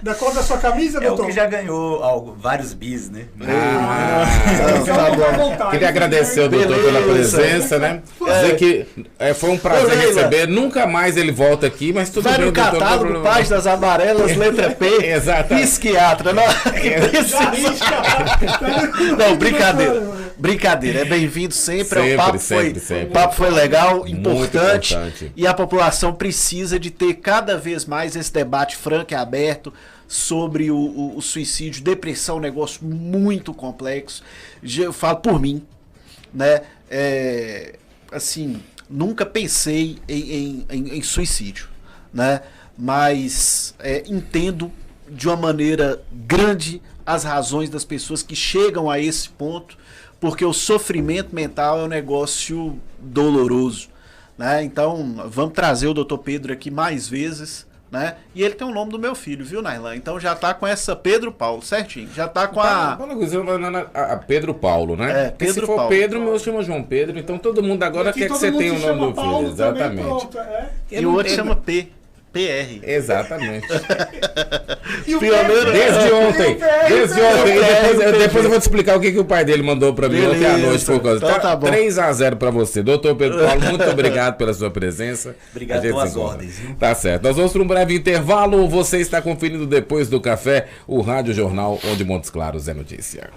da cor da sua camisa, É doutor? o que já ganhou vários bis, né? Então tá não vai bom. voltar. Queria agradecer ao doutor pela presença, né? Dizer que foi um prazer receber. Nunca mais ele volta aqui, mas tudo Vai bem, no doutor. catálogo, páginas amarelas, letra P, Exatamente. psiquiatra. Não, Já risca. não, brincadeira. É bem-vindo sempre. Sempre. O papo foi legal, Muito importante. importante. E a população precisa de ter cada vez mais esse debate franco e aberto sobre o suicídio, depressão, um negócio muito complexo. Eu falo por mim, né? Assim, nunca pensei em suicídio, né? Mas entendo de uma maneira grande as razões das pessoas que chegam a esse ponto, porque o sofrimento mental é um negócio doloroso, né? Então, vamos trazer o Dr. Pedro aqui mais vezes, né? E ele tem o nome do meu filho, viu, Nailã? Então já tá com essa Pedro Paulo, certinho. Já tá com a Pedro Paulo, né? Pedro se for Paulo. Pedro, meu chama João Pedro, então todo mundo agora quer que você tenha o nome do filho. Exatamente. E o outro chama PR. Exatamente. E o Pioneiro- Desde ontem. Depois eu vou te explicar o que o pai dele mandou pra mim ontem à noite. Por causa. Então tá bom. 3-0 pra você. Doutor Pedro Paulo, muito obrigado pela sua presença. Obrigado A gente pelas se encontra. ordens, viu? Tá certo. Nós vamos para um breve intervalo. Você está conferindo depois do café o Rádio Jornal, onde Montes Claros é notícia.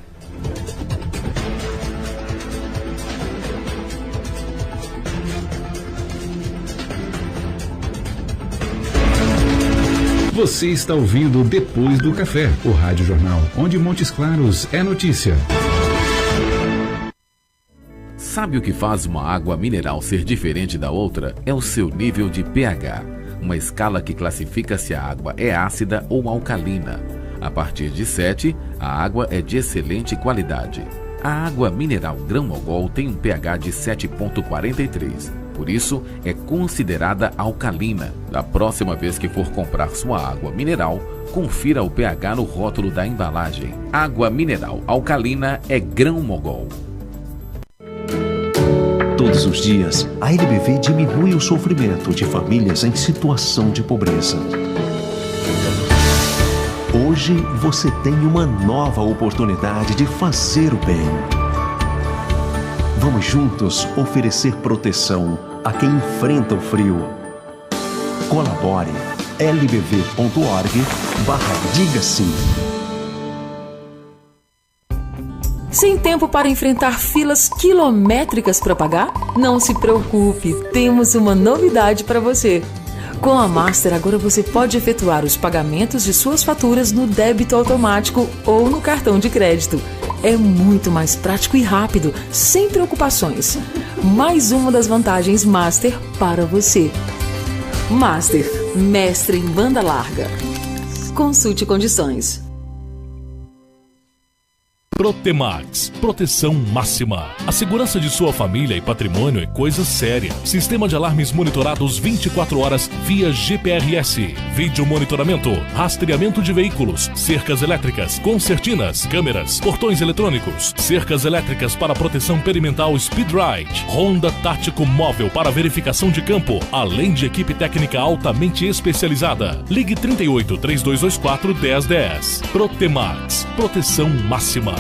Você está ouvindo Depois do Café, o Rádio Jornal, onde Montes Claros é notícia. Sabe o que faz uma água mineral ser diferente da outra? É o seu nível de pH, uma escala que classifica se a água é ácida ou alcalina. A partir de 7, a água é de excelente qualidade. A água mineral Grão-Mogol tem um pH de 7,43. Por isso, é considerada alcalina. Da próxima vez que for comprar sua água mineral, confira o pH no rótulo da embalagem. Água mineral alcalina é Grão-Mogol. Todos os dias, a LBV diminui o sofrimento de famílias em situação de pobreza. Hoje você tem uma nova oportunidade de fazer o bem. Vamos juntos oferecer proteção a quem enfrenta o frio. Colabore lbv.org/diga sim. Sem tempo para enfrentar filas quilométricas para pagar? Não se preocupe, temos uma novidade para você. Com a Master, agora você pode efetuar os pagamentos de suas faturas no débito automático ou no cartão de crédito. É muito mais prático e rápido, sem preocupações. Mais uma das vantagens Master para você. Master, mestre em banda larga. Consulte condições. Protemax, proteção máxima. A segurança de sua família e patrimônio é coisa séria. Sistema de alarmes monitorados 24 horas via GPRS. Vídeo monitoramento, rastreamento de veículos, cercas elétricas, concertinas, câmeras, portões eletrônicos, cercas elétricas para proteção perimetral Speed Ride, ronda tático móvel para verificação de campo, além de equipe técnica altamente especializada. Ligue 38 3224 1010. Protemax, proteção máxima.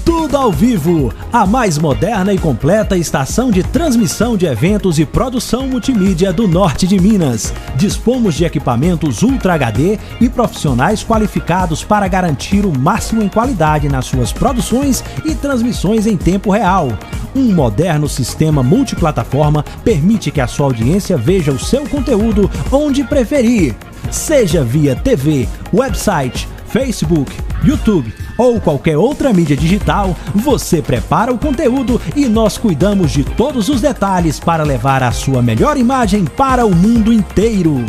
Tudo ao vivo, a mais moderna e completa estação de transmissão de eventos e produção multimídia do norte de Minas. Dispomos de equipamentos Ultra HD e profissionais qualificados para garantir o máximo em qualidade nas suas produções e transmissões em tempo real. Um moderno sistema multiplataforma permite que a sua audiência veja o seu conteúdo onde preferir, seja via TV, website, Facebook, YouTube ou qualquer outra mídia digital. Você prepara o conteúdo e nós cuidamos de todos os detalhes para levar a sua melhor imagem para o mundo inteiro.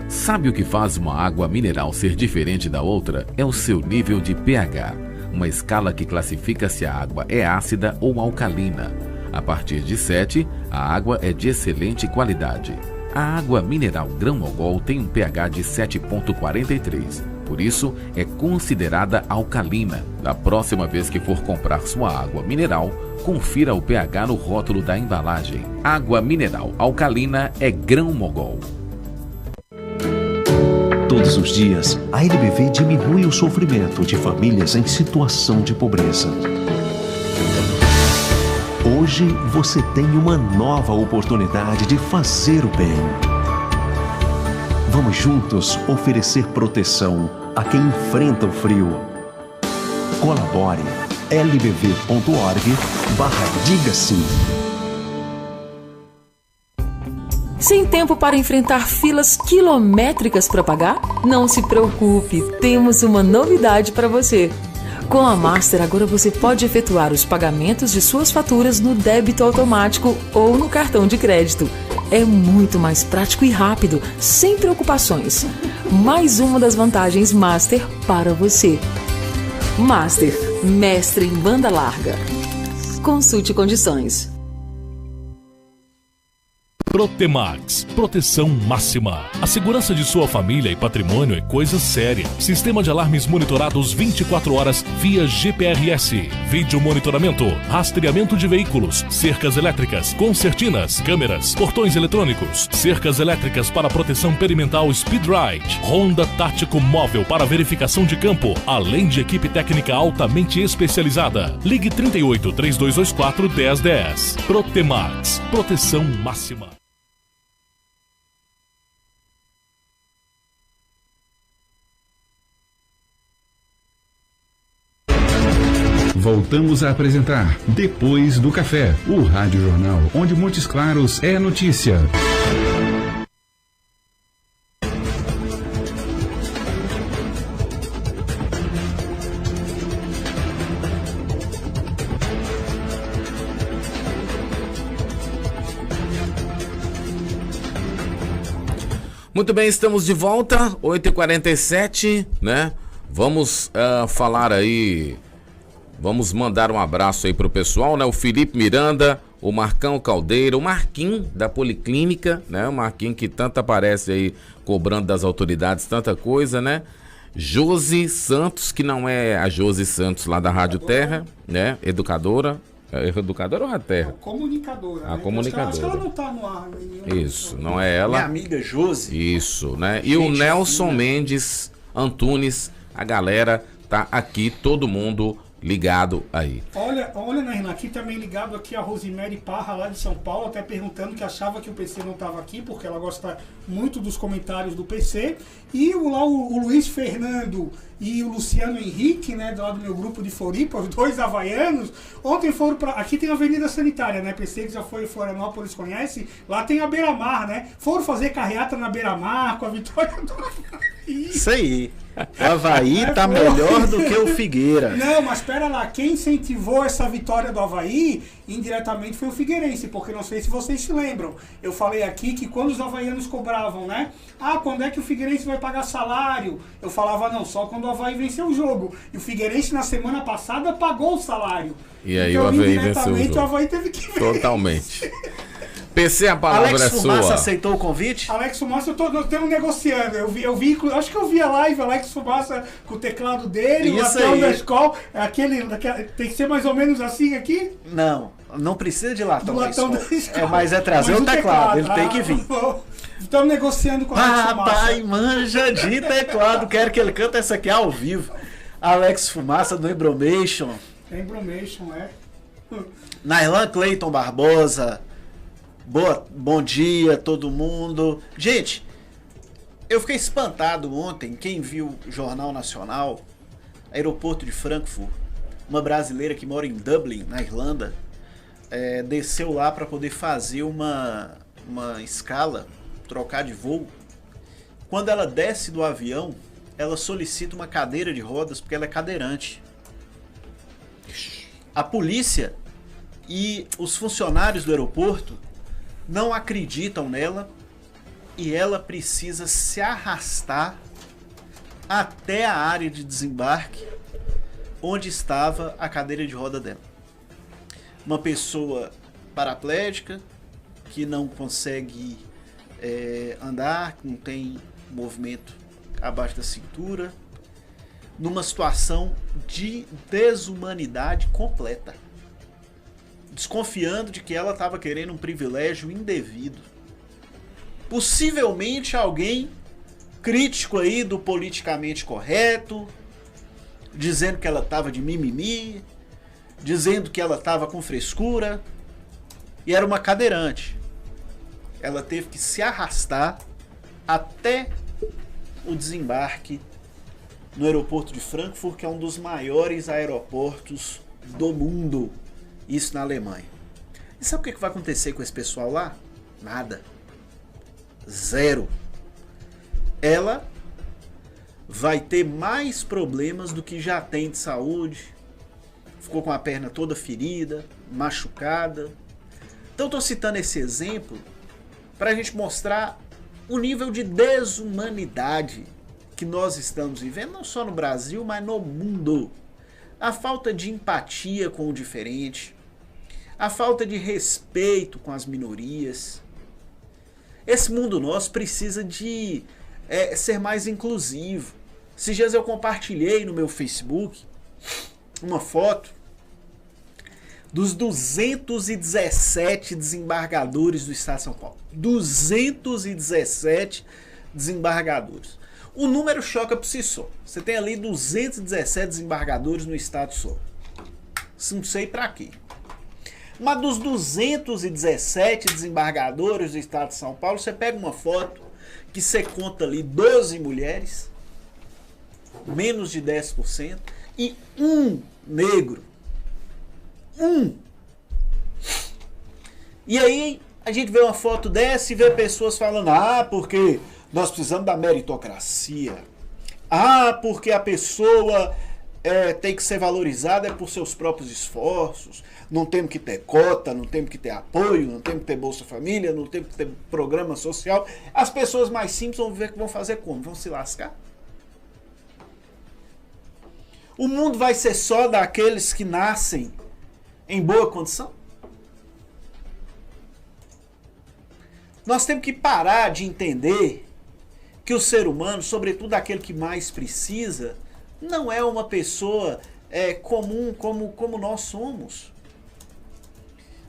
Sabe o que faz uma água mineral ser diferente da outra? É o seu nível de pH, uma escala que classifica se a água é ácida ou alcalina. A partir de 7, a água é de excelente qualidade. A água mineral Grão-Mogol tem um pH de 7,43, por isso é considerada alcalina. Da próxima vez que for comprar sua água mineral, confira o pH no rótulo da embalagem. Água mineral alcalina é Grão-Mogol. Todos os dias, a LBV diminui o sofrimento de famílias em situação de pobreza. Hoje você tem uma nova oportunidade de fazer o bem. Vamos juntos oferecer proteção a quem enfrenta o frio. Colabore lbv.org/diga-sim. Sem tempo para enfrentar filas quilométricas para pagar? Não se preocupe, temos uma novidade para você. Com a Master, agora você pode efetuar os pagamentos de suas faturas no débito automático ou no cartão de crédito. É muito mais prático e rápido, sem preocupações. Mais uma das vantagens Master para você. Master, mestre em banda larga. Consulte condições. Protemax, proteção máxima. A segurança de sua família e patrimônio é coisa séria. Sistema de alarmes monitorados 24 horas via GPRS. Vídeo monitoramento, rastreamento de veículos, cercas elétricas, concertinas, câmeras, portões eletrônicos, cercas elétricas para proteção perimetral Speed Ride, ronda tático móvel para verificação de campo, além de equipe técnica altamente especializada. Ligue 38 3224 1010. Protemax, proteção máxima. Voltamos a apresentar Depois do Café, o Rádio Jornal, onde Montes Claros é notícia. Muito bem, estamos de volta, 8h47, né? Vamos falar aí... Vamos mandar um abraço aí pro pessoal, né? O Felipe Miranda, o Marcão Caldeira, o Marquinhos da Policlínica, né? O Marquinhos que tanto aparece aí cobrando das autoridades tanta coisa, né? Josi Santos, que não é a Josi Santos lá da Rádio Terra, né? Educadora. É educadora ou a Terra? Comunicadora. A né? comunicadora. Acho que ela não tá no ar. Né? Isso, não é ela. Minha amiga Josi. Isso, né? E o Nelson Mendes Antunes, a galera tá aqui, todo mundo ligado aí. Olha, Renan, aqui também ligado aqui a Rosemary Parra, lá de São Paulo, até perguntando que achava que o PC não estava aqui, porque ela gosta muito dos comentários do PC. E o Luiz Fernando e o Luciano Henrique, né, do lado do meu grupo de Floripa, os dois havaianos, ontem foram para... Aqui tem a Avenida Sanitária, né? PC que já foi em Florianópolis, conhece? Lá tem a Beira-Mar, né? Foram fazer carreata na Beira-Mar com a Vitória do... Isso aí. O Avaí tá melhor do que o Figueira. Não, mas espera lá, quem incentivou essa vitória do Avaí indiretamente foi o Figueirense, porque não sei se vocês se lembram. Eu falei aqui que quando os havaianos cobravam, né? Ah, quando é que o Figueirense vai pagar salário? Eu falava, não, só quando o Avaí venceu o jogo. E o Figueirense na semana passada pagou o salário. E aí então, o Avaí venceu o jogo. O Avaí teve que ver. Totalmente. PC, a palavra Alex é Fumaça sua. aceitou o convite? Alex Fumaça, nós estamos negociando. Eu vi, acho que eu vi a live, Alex Fumaça com o teclado dele, o latão da escola. Tem que ser mais ou menos assim aqui? Não precisa de latão da latão escola. Mas é trazer o teclado, ele tem que vir. Estamos negociando com o Alex Fumaça. Rapaz, manja de teclado, quero que ele cante essa aqui ao vivo. Alex Fumaça do Embromation. Embromation, é. Nairlan Cleiton Barbosa. Bom dia, todo mundo. Gente, eu fiquei espantado ontem, quem viu o Jornal Nacional, aeroporto de Frankfurt, uma brasileira que mora em Dublin, na Irlanda, desceu lá para poder fazer uma escala, trocar de voo. Quando ela desce do avião, ela solicita uma cadeira de rodas porque ela é cadeirante. A polícia e os funcionários do aeroporto não acreditam nela e ela precisa se arrastar até a área de desembarque onde estava a cadeira de roda dela. Uma pessoa paraplégica que não consegue andar, que não tem movimento abaixo da cintura, numa situação de desumanidade completa. Desconfiando de que ela estava querendo um privilégio indevido. Possivelmente alguém crítico aí do politicamente correto, dizendo que ela estava de mimimi, dizendo que ela estava com frescura, e era uma cadeirante. Ela teve que se arrastar até o desembarque no aeroporto de Frankfurt, que é um dos maiores aeroportos do mundo. Isso na Alemanha. E sabe o que vai acontecer com esse pessoal lá? Nada. Zero. Ela vai ter mais problemas do que já tem de saúde. Ficou com a perna toda ferida, machucada. Então eu tô citando esse exemplo para a gente mostrar o nível de desumanidade que nós estamos vivendo, não só no Brasil, mas no mundo. A falta de empatia com o diferente, a falta de respeito com as minorias. Esse mundo nosso precisa de ser mais inclusivo. Esses dias eu compartilhei no meu Facebook uma foto dos 217 desembargadores do Estado de São Paulo. 217 desembargadores. O número choca por si só. Você tem ali 217 desembargadores no Estado só. Não sei pra quê. Mas dos 217 desembargadores do Estado de São Paulo, você pega uma foto que você conta ali 12 mulheres, menos de 10%, e um negro. E aí a gente vê uma foto dessa e vê pessoas falando, porque nós precisamos da meritocracia. Porque a pessoa tem que ser valorizada por seus próprios esforços. Não temos que ter cota, não temos que ter apoio, não temos que ter Bolsa Família, não temos que ter programa social. As pessoas mais simples vão ver que vão fazer como? Vão se lascar? O mundo vai ser só daqueles que nascem em boa condição? Nós temos que parar de entender que o ser humano, sobretudo aquele que mais precisa, não é uma pessoa comum como nós somos.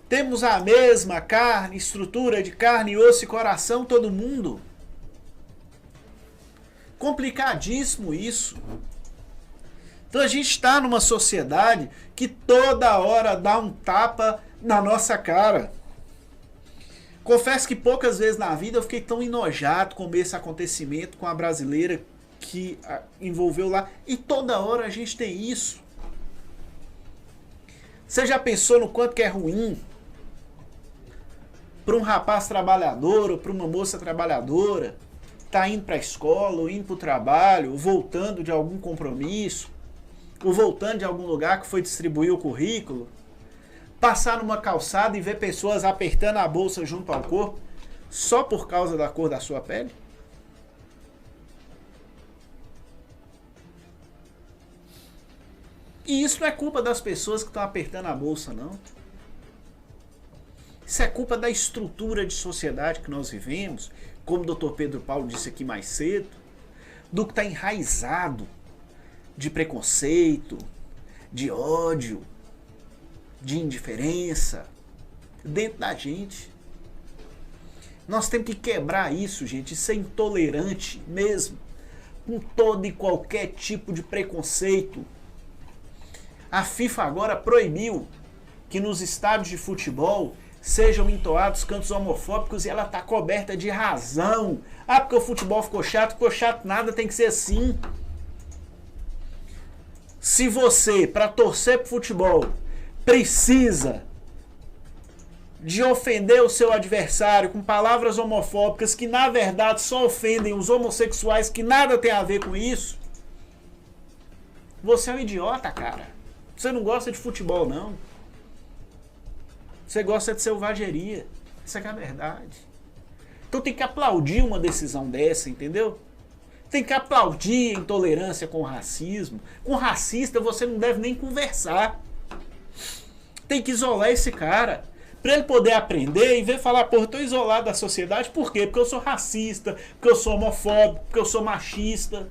Temos a mesma carne, estrutura de carne, osso e coração, todo mundo. Complicadíssimo isso. Então a gente está numa sociedade que toda hora dá um tapa na nossa cara. Confesso que poucas vezes na vida eu fiquei tão enojado com esse acontecimento com a brasileira que envolveu lá. E toda hora a gente tem isso. Você já pensou no quanto que é ruim para um rapaz trabalhador ou para uma moça trabalhadora está indo para a escola, ou indo para o trabalho, ou voltando de algum compromisso, ou voltando de algum lugar que foi distribuir o currículo, passar numa calçada e ver pessoas apertando a bolsa junto ao corpo só por causa da cor da sua pele? E isso não é culpa das pessoas que estão apertando a bolsa, não. Isso é culpa da estrutura de sociedade que nós vivemos, como o Dr. Pedro Paulo disse aqui mais cedo, do que está enraizado de preconceito, de ódio, de indiferença dentro da gente. Nós temos que quebrar isso, gente, ser intolerante mesmo, com todo e qualquer tipo de preconceito. A FIFA agora proibiu que nos estádios de futebol sejam entoados cantos homofóbicos e ela está coberta de razão. Ah, porque o futebol ficou chato nada, tem que ser assim. Se você, para torcer pro futebol, precisa de ofender o seu adversário com palavras homofóbicas que na verdade só ofendem os homossexuais, que nada tem a ver com isso, você é um idiota, cara. Você não gosta de futebol, não. Você gosta de selvageria. Isso é que é a verdade. Então tem que aplaudir uma decisão dessa, entendeu? Tem que aplaudir a intolerância com o racismo. Com racista você não deve nem conversar. Tem que isolar esse cara. Pra ele poder aprender e ver falar, pô, eu tô isolado da sociedade. Por quê? Porque eu sou racista, porque eu sou homofóbico, porque eu sou machista.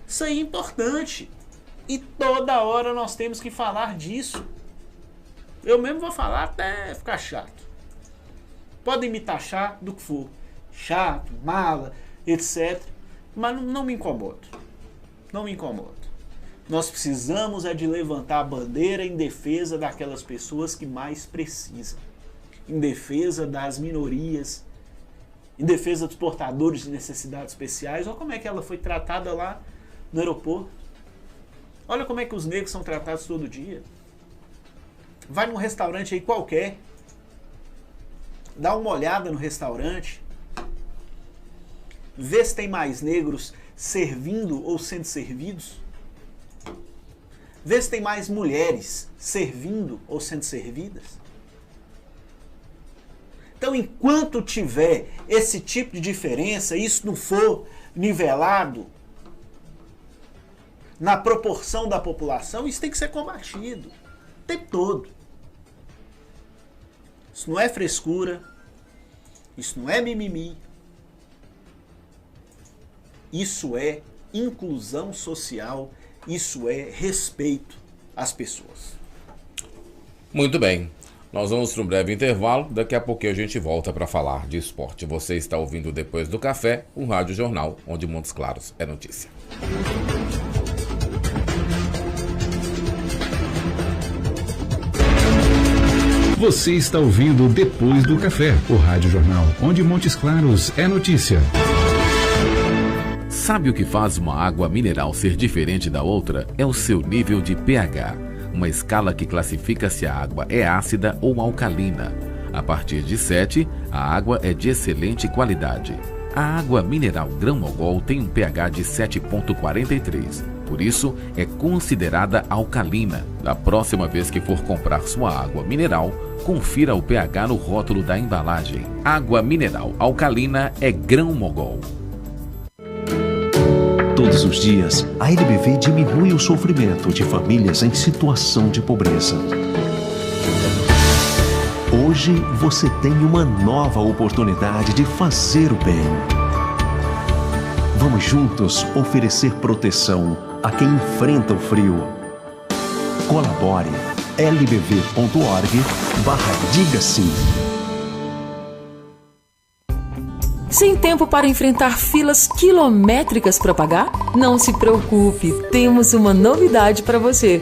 Isso aí é importante. E toda hora nós temos que falar disso. Eu mesmo vou falar até ficar chato. Podem me taxar do que for. Chato, mala, etc. Mas não me incomodo. Não me incomodo. Nós precisamos é de levantar a bandeira em defesa daquelas pessoas que mais precisam. Em defesa das minorias. Em defesa dos portadores de necessidades especiais. Olha como é que ela foi tratada lá no aeroporto. Olha como é que os negros são tratados todo dia. Vai num restaurante aí qualquer. Dá uma olhada no restaurante. Vê se tem mais negros servindo ou sendo servidos. Vê se tem mais mulheres servindo ou sendo servidas. Então, enquanto tiver esse tipo de diferença, isso não for nivelado na proporção da população, isso tem que ser combatido o tempo todo. Isso não é frescura, isso não é mimimi, isso é inclusão social, isso é respeito às pessoas. Muito bem, nós vamos para um breve intervalo, daqui a pouquinho a gente volta para falar de esporte. Você está ouvindo Depois do Café, um rádio jornal onde Montes Claros é notícia. Você está ouvindo Depois do Café, o rádio jornal onde Montes Claros é notícia. Sabe o que faz uma água mineral ser diferente da outra? É o seu nível de pH, uma escala que classifica se a água é ácida ou alcalina. A partir de 7, a água é de excelente qualidade. A água mineral Grão-Mogol tem um pH de 7,43. Por isso, é considerada alcalina. Da próxima vez que for comprar sua água mineral, confira o pH no rótulo da embalagem. Água mineral alcalina é Grão-Mogol. Todos os dias, a LBV diminui o sofrimento de famílias em situação de pobreza. Hoje você tem uma nova oportunidade de fazer o bem. Vamos juntos oferecer proteção a quem enfrenta o frio. Colabore lbv.org/diga sim. Sem tempo para enfrentar filas quilométricas para pagar? Não se preocupe, temos uma novidade para você.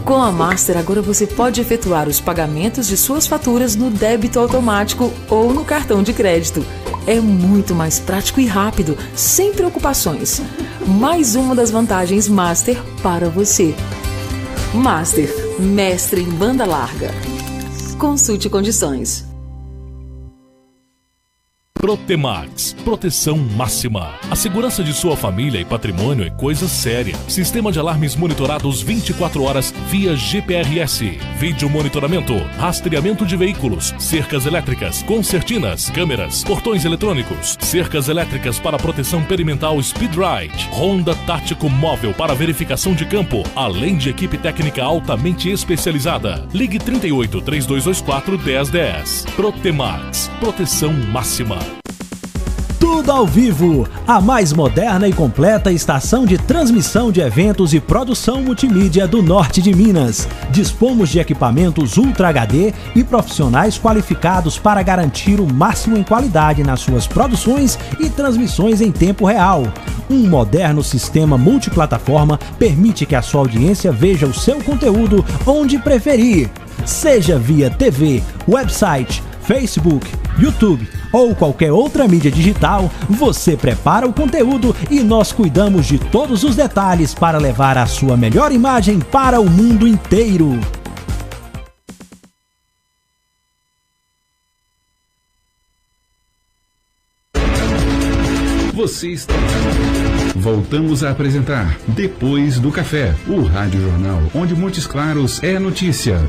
Com a Master, agora você pode efetuar os pagamentos de suas faturas no débito automático ou no cartão de crédito. É muito mais prático e rápido, sem preocupações. Mais uma das vantagens Master para você. Master, mestre em banda larga. Consulte condições. Protemax, proteção máxima. A segurança de sua família e patrimônio é coisa séria. Sistema de alarmes monitorados 24 horas via GPRS. Vídeo monitoramento, rastreamento de veículos, cercas elétricas, concertinas, câmeras, portões eletrônicos, cercas elétricas para proteção perimetral Speed Ride, ronda tático móvel para verificação de campo, além de equipe técnica altamente especializada. Ligue 38 3224 1010. Protemax, proteção máxima. Tudo ao vivo, a mais moderna e completa estação de transmissão de eventos e produção multimídia do norte de Minas. Dispomos de equipamentos Ultra HD e profissionais qualificados para garantir o máximo em qualidade nas suas produções e transmissões em tempo real. Um moderno sistema multiplataforma permite que a sua audiência veja o seu conteúdo onde preferir, seja via TV, website, Facebook, YouTube ou qualquer outra mídia digital. Você prepara o conteúdo e nós cuidamos de todos os detalhes para levar a sua melhor imagem para o mundo inteiro. Você está... Voltamos a apresentar Depois do Café, o Rádio Jornal, onde Montes Claros é notícia.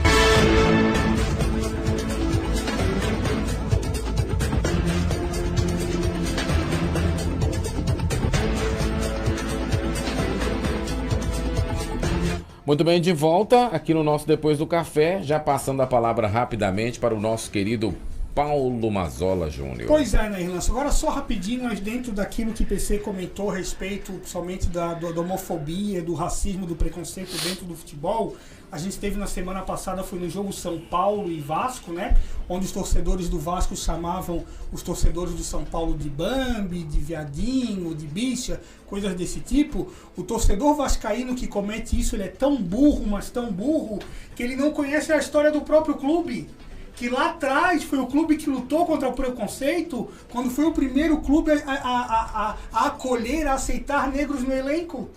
Muito bem, de volta aqui no nosso Depois do Café, já passando a palavra rapidamente para o nosso querido Paulo Mazzola Júnior. Pois é, né, Irlanda? Agora só rapidinho, mas dentro daquilo que o PC comentou a respeito somente da homofobia, do racismo, do preconceito dentro do futebol, a gente teve na semana passada, foi no jogo São Paulo e Vasco, né? Onde os torcedores do Vasco chamavam os torcedores do São Paulo de Bambi, de viadinho, de bicha, coisas desse tipo. O torcedor vascaíno que comete isso, ele é tão burro, mas tão burro, que ele não conhece a história do próprio clube. Que lá atrás foi o clube que lutou contra o preconceito, quando foi o primeiro clube a acolher, a aceitar negros no elenco.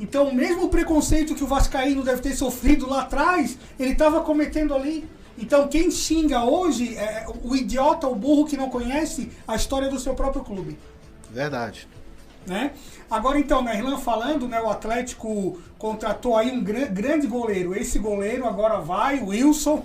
Então, mesmo o preconceito que o vascaíno deve ter sofrido lá atrás, ele estava cometendo ali. Então, quem xinga hoje é o idiota, o burro que não conhece a história do seu próprio clube. Verdade. Né? Agora, então, na Irlanda falando, né, o Atlético contratou aí um grande goleiro. Esse goleiro agora vai, o Wilson,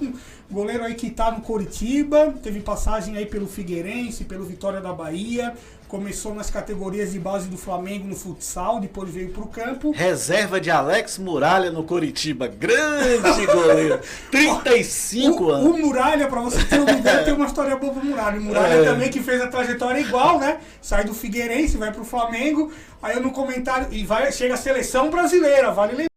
goleiro aí que está no Coritiba, teve passagem aí pelo Figueirense, pelo Vitória da Bahia, começou nas categorias de base do Flamengo no futsal, depois veio pro campo. Reserva de Alex Muralha no Coritiba, grande goleiro, 35 anos. O Muralha, pra você ter uma ideia, tem uma história boa pro Muralha. O Muralha também que fez a trajetória igual, né? Sai do Figueirense, vai pro Flamengo, aí eu no comentário, e chega a seleção brasileira, vale lembrar.